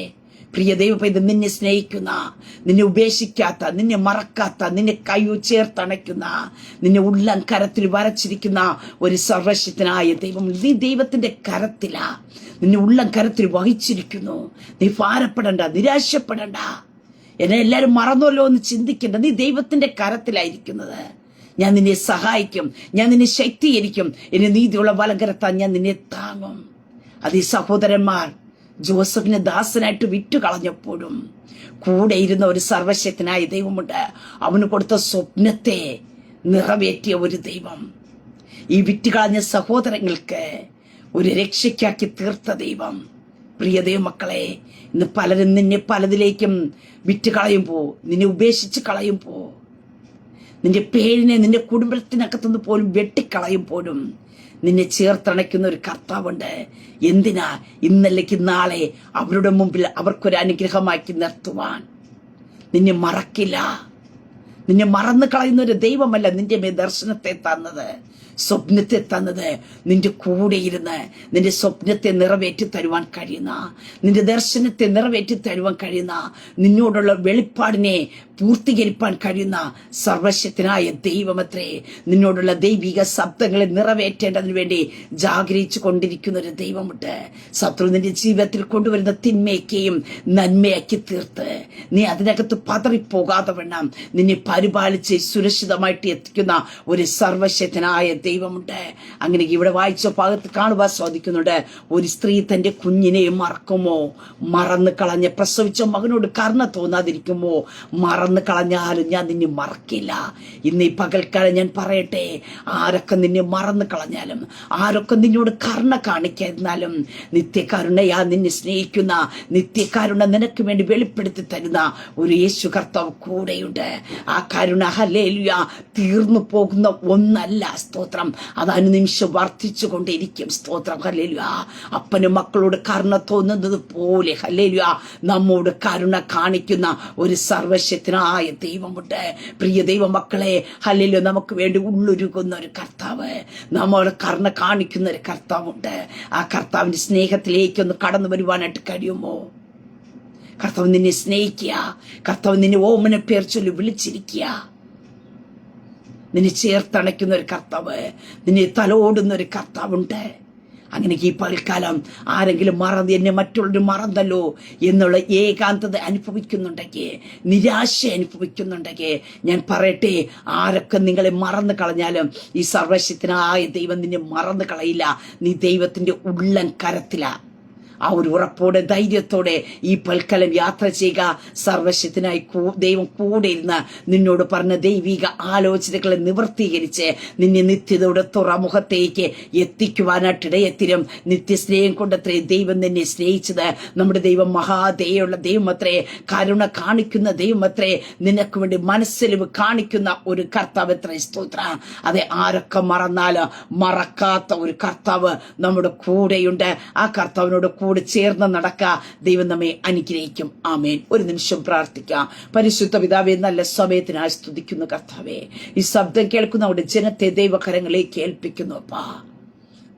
പ്രിയ ദൈവപൈതൽ, നിന്നെ സ്നേഹിക്കുന്ന, നിന്നെ ഉപേക്ഷിക്കാത്ത, നിന്നെ മറക്കാത്ത, നിന്നെ കൈ ചേർത്തണയ്ക്കുന്ന, നിന്നെ ഉള്ളം കരത്തിൽ വരച്ചിരിക്കുന്ന ഒരു സർവശക്തനായ ദൈവം. നീ ദൈവത്തിന്റെ കരത്തിലാ, നിന്നെ ഉള്ളം കരത്തിൽ വഹിച്ചിരിക്കുന്നു. നീ ഭാരപ്പെടണ്ട, നിരാശപ്പെടണ്ട, എന്നെ എല്ലാരും മറന്നല്ലോ എന്ന് ചിന്തിക്കേണ്ട. നീ ദൈവത്തിന്റെ കരത്തിലായിരിക്കുന്നത്. ഞാൻ നിന്നെ സഹായിക്കും, ഞാൻ നിന്നെ ശക്തീകരിക്കും, എന്നെ നീതിയുള്ള വലങ്കരത്താൻ ഞാൻ നിന്നെ താങ്ങും. അത് ഈ സഹോദരന്മാർ ജോസഫിനെ ദാസനായിട്ട് വിറ്റുകളഞ്ഞപ്പോഴും കൂടെ ഇരുന്ന ഒരു സർവശക്തനായ ദൈവമുണ്ട്. അവന് കൊടുത്ത സ്വപ്നത്തെ നിറവേറ്റിയ ഒരു ദൈവം, ഈ വിറ്റുകളഞ്ഞ സഹോദരങ്ങൾക്ക് ഒരു രക്ഷയ്ക്കാക്കി തീർത്ത ദൈവം. പ്രിയ ദൈവമക്കളെ, ഇന്ന് പലരും നിന്നെ പലതിലേക്കും വിറ്റുകളയുമ്പോ, നിന്നെ ഉപേക്ഷിച്ച് കളയുമ്പോ, നിന്റെ പേരിനെ നിന്റെ കുടുംബത്തിനകത്തുനിന്ന് പോലും വെട്ടിക്കളയുമ്പോഴും നിന്നെ ചേർത്തണയ്ക്കുന്ന ഒരു കർത്താവുണ്ട്. എന്തിനാ? ഇന്നലേക്ക് നാളെ അവരുടെ മുമ്പിൽ അവർക്കൊരു അനുഗ്രഹമാക്കി നിർത്തുവാൻ. നിന്നെ മറക്കില്ല. നിന്നെ മറന്നു കളയുന്ന ഒരു ദൈവമല്ല നിന്റെ മേ ദർശനത്തെ തന്നത്, സ്വപ്നത്തെ തന്നത്. നിന്റെ കൂടെ ഇരുന്ന് നിന്റെ സ്വപ്നത്തെ നിറവേറ്റി തരുവാൻ കഴിയുന്ന, നിന്റെ ദർശനത്തെ നിറവേറ്റി തരുവാൻ കഴിയുന്ന, നിന്നോടുള്ള വെളിപ്പാടിനെ പൂർത്തീകരിപ്പാൻ കഴിയുന്ന സർവശക്തനായ ദൈവമത്രേ. നിന്നോടുള്ള ദൈവിക ശബ്ദങ്ങളെ നിറവേറ്റേണ്ടതിന് വേണ്ടി ജാഗരിച്ചു കൊണ്ടിരിക്കുന്ന ഒരു ദൈവമുണ്ട്. ശത്രു നിന്റെ ജീവിതത്തിൽ കൊണ്ടുവരുന്ന തിന്മയൊക്കെയും നന്മയാക്കി തീർത്ത് നീ അതിനകത്ത് പതറിപ്പോകാതെ വേണം നിന്നെ പരിപാലിച്ച് സുരക്ഷിതമായിട്ട് എത്തിക്കുന്ന ഒരു സർവശക്തനായ ദൈവമുണ്ട്. അങ്ങനെ ഇവിടെ വായിച്ച ഭാഗത്ത് കാണുവാൻ സാധിക്കുന്നുണ്ട്, ഒരു സ്ത്രീ തന്റെ കുഞ്ഞിനെ മറക്കുമോ? മറന്നു കളഞ്ഞ പ്രസവിച്ച മകനോട് കരുണ തോന്നാതിരിക്കുമോ? മറന്നു കളഞ്ഞാലും ഞാൻ നിന്നെ മറക്കില്ല. ഇന്ന് ഈ പകൽക്കാലം ഞാൻ പറയട്ടെ, ആരൊക്കെ നിന്നെ മറന്നു കളഞ്ഞാലും, ആരൊക്കെ നിന്നോട് കരുണ കാണിക്കാതിരുന്നാലും, നിത്യകരുണയാ നിന്നെ സ്നേഹിക്കുന്ന, നിത്യകരുണ നിനക്ക് വേണ്ടി വെളിപ്പെടുത്തി തരുന്ന ഒരു യേശു കർത്താവ് കൂടെയുണ്ട്. ആ കരുണ, ഹല്ലേലൂയ, തീർന്നു പോകുന്ന ഒന്നല്ല. സ്തോത്രം. അത് അനുനിമിഷം വർദ്ധിച്ചു കൊണ്ടിരിക്കും. സ്തോത്രം. ഹല്ലേലൂയ. അപ്പനും മക്കളോട് കരുണ തോന്നുന്നത് പോലെ, ഹല്ലേലൂയ, നമ്മോട് കരുണ കാണിക്കുന്ന ഒരു സർവശക്തനായ ദൈവമുണ്ട്. പ്രിയ ദൈവ മക്കളെ, ഹല്ലേലൂയ, നമുക്ക് വേണ്ടി ഉള്ളൊരുക്കുന്ന ഒരു കർത്താവ്, നമ്മോട് കരുണ കാണിക്കുന്ന ഒരു കർത്താവുണ്ട്. ആ കർത്താവിന്റെ സ്നേഹത്തിലേക്കൊന്ന് കടന്നു വരുവാനായിട്ട് കഴിയുമോ? കർത്താവ് നിന്നെ സ്നേഹിക്കുക, കർത്താവ് നിന്നെ ഓമന പേർ ചൊല്ലി വിളിച്ചിരിക്കുക, നിന്നെ ചേർത്തണയ്ക്കുന്ന ഒരു കർത്താവ്, നിന്നെ തലോടുന്ന ഒരു കർത്താവുണ്ട്. അങ്ങനെ ഈ പൽക്കാലം ആരെങ്കിലും എന്നെ മറ്റുള്ളവർ മറന്നല്ലോ എന്നുള്ള ഏകാന്തത അനുഭവിക്കുന്നുണ്ടെങ്കിൽ, നിരാശ അനുഭവിക്കുന്നുണ്ടെങ്കിൽ, ഞാൻ പറയട്ടെ, ആരൊക്കെ നിങ്ങളെ മറന്നു കളഞ്ഞാലും ഈ സർവശക്തനായ ദൈവം നിന്നെ മറന്നു കളയില്ല. നീ ദൈവത്തിന്റെ ഉള്ളൻ കരത്തിലാ. ആ ഒരു ഉറപ്പോടെ ധൈര്യത്തോടെ ഈ പൽക്കാലം യാത്ര ചെയ്യുക. സർവശക്തനായി ദൈവം കൂടെ ഇരുന്ന് നിന്നോട് പറഞ്ഞ ദൈവിക ആലോചനകളെ നിവർത്തീകരിച്ച് നിന്നെ നിത്യതയുടെ തുറമുഖത്തേക്ക് എത്തിക്കുവാനായിട്ടിടയെത്തിരും. നിത്യസ്നേഹം കൊണ്ടത്രേ ദൈവം നിന്നെ സ്നേഹിച്ചത്. നമ്മുടെ ദൈവം മഹാദയുള്ള ദൈവമത്രേ, കരുണ കാണിക്കുന്ന ദൈവമത്രേ, നിനക്ക് വേണ്ടി മനസ്സലിവ് കാണിക്കുന്ന ഒരു കർത്താവ് എത്ര സ്തോത്ര. അതെ, ആരൊക്കെ മറന്നാലും മറക്കാത്ത ഒരു കർത്താവ് നമ്മുടെ കൂടെയുണ്ട്. ആ കർത്താവിനോട് കൂടെ ചേർന്ന് നടക്കുക. ദൈവം നമ്മെ അനുഗ്രഹിക്കും. ആമേൻ. ഒരു നിമിഷം പ്രാർത്ഥിക്കാം. പരിശുദ്ധ പിതാവേ, നല്ല സമയത്തിനായി സ്തുതിക്കുന്ന കർത്താവേ, ഈ ശബ്ദം കേൾക്കുന്ന അവിടെ ജനത്തെ ദൈവകരങ്ങളിലേക്ക് ഏൽപ്പിക്കുന്നു. അപ്പാ,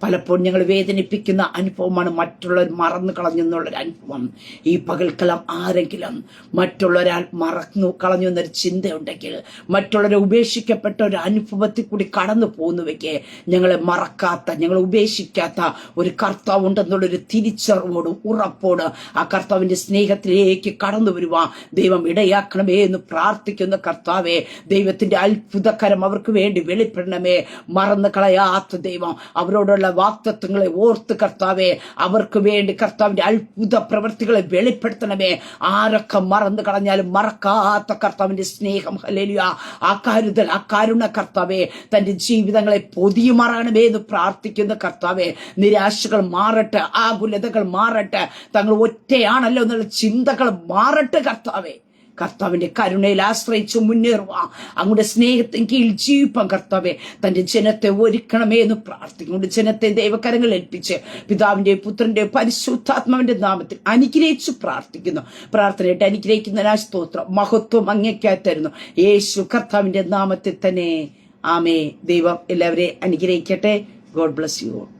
പലപ്പോഴും ഞങ്ങൾ വേദനിപ്പിക്കുന്ന അനുഭവമാണ് മറ്റുള്ളവർ മറന്നു കളഞ്ഞെന്നുള്ളൊരു അനുഭവം. ഈ പകൽക്കാലം ആരെങ്കിലും മറ്റുള്ളവരാൽ മറന്നു കളഞ്ഞു എന്നൊരു ചിന്തയുണ്ടെങ്കിൽ, മറ്റുള്ളവരെ ഉപേക്ഷിക്കപ്പെട്ട ഒരു അനുഭവത്തിൽ കൂടി കടന്നു പോകുന്നുവെക്ക്, ഞങ്ങളെ മറക്കാത്ത, ഞങ്ങളെ ഉപേക്ഷിക്കാത്ത ഒരു കർത്താവ് ഉണ്ടെന്നുള്ളൊരു തിരിച്ചറിവോടും ഉറപ്പോട് ആ കർത്താവിന്റെ സ്നേഹത്തിലേക്ക് കടന്നു വരുവാൻ ദൈവം ഇടയാക്കണമേ എന്ന് പ്രാർത്ഥിക്കുന്ന കർത്താവേ, ദൈവത്തിന്റെ അത്ഭുതകരം അവർക്ക് വേണ്ടി വെളിപ്പെടണമേ. മറന്നു കളയാത്ത ദൈവം, അവരോടുള്ള വാഗ്ദത്തങ്ങളെ ഓർത്ത് കർത്താവേ, അവർക്ക് വേണ്ടി കർത്താവിന്റെ അത്ഭുത പ്രവൃത്തികളെ വെളിപ്പെടുത്തണമേ. ആരൊക്കെ മറന്നു കളഞ്ഞാലും മറക്കാത്ത കർത്താവിന്റെ സ്നേഹം, ഹല്ലേലൂയ, ആ കരുതൽ, ആ കരുണ കർത്താവേ, തന്റെ ജീവിതങ്ങളെ പൊതിയുമാറണമേ എന്ന് പ്രാർത്ഥിക്കുന്ന കർത്താവേ, നിരാശകൾ മാറട്ടെ, ആകുലതകൾ മാറട്ടെ, തങ്ങൾ ഒറ്റയാണല്ലോ എന്നുള്ള ചിന്തകൾ മാറട്ടെ കർത്താവേ. കർത്താവിന്റെ കരുണയിൽ ആശ്രയിച്ച് മുന്നേറുക, അങ്ങയുടെ സ്നേഹത്തിന് കീഴിൽ ജീവിപ്പം കർത്താവെ, തന്റെ ജനത്തെ ഒരുക്കണമേ എന്ന് പ്രാർത്ഥിക്കുന്നുണ്ട്. ജനത്തെ ദൈവകരങ്ങൾ ഏൽപ്പിച്ച് പിതാവിന്റെ പുത്രന്റെ പരിശുദ്ധാത്മാവിന്റെ നാമത്തിൽ അനുഗ്രഹിച്ചു പ്രാർത്ഥിക്കുന്നു. പ്രാർത്ഥനയായിട്ട് അനുഗ്രഹിക്കുന്നതിനാ സ്തോത്രം, മഹത്വം അങ്ങേക്കായി തരുന്നു. യേശു കർത്താവിന്റെ നാമത്തിൽ തന്നെ ആമേ. ദൈവം എല്ലാവരെയും അനുഗ്രഹിക്കട്ടെ. God bless you.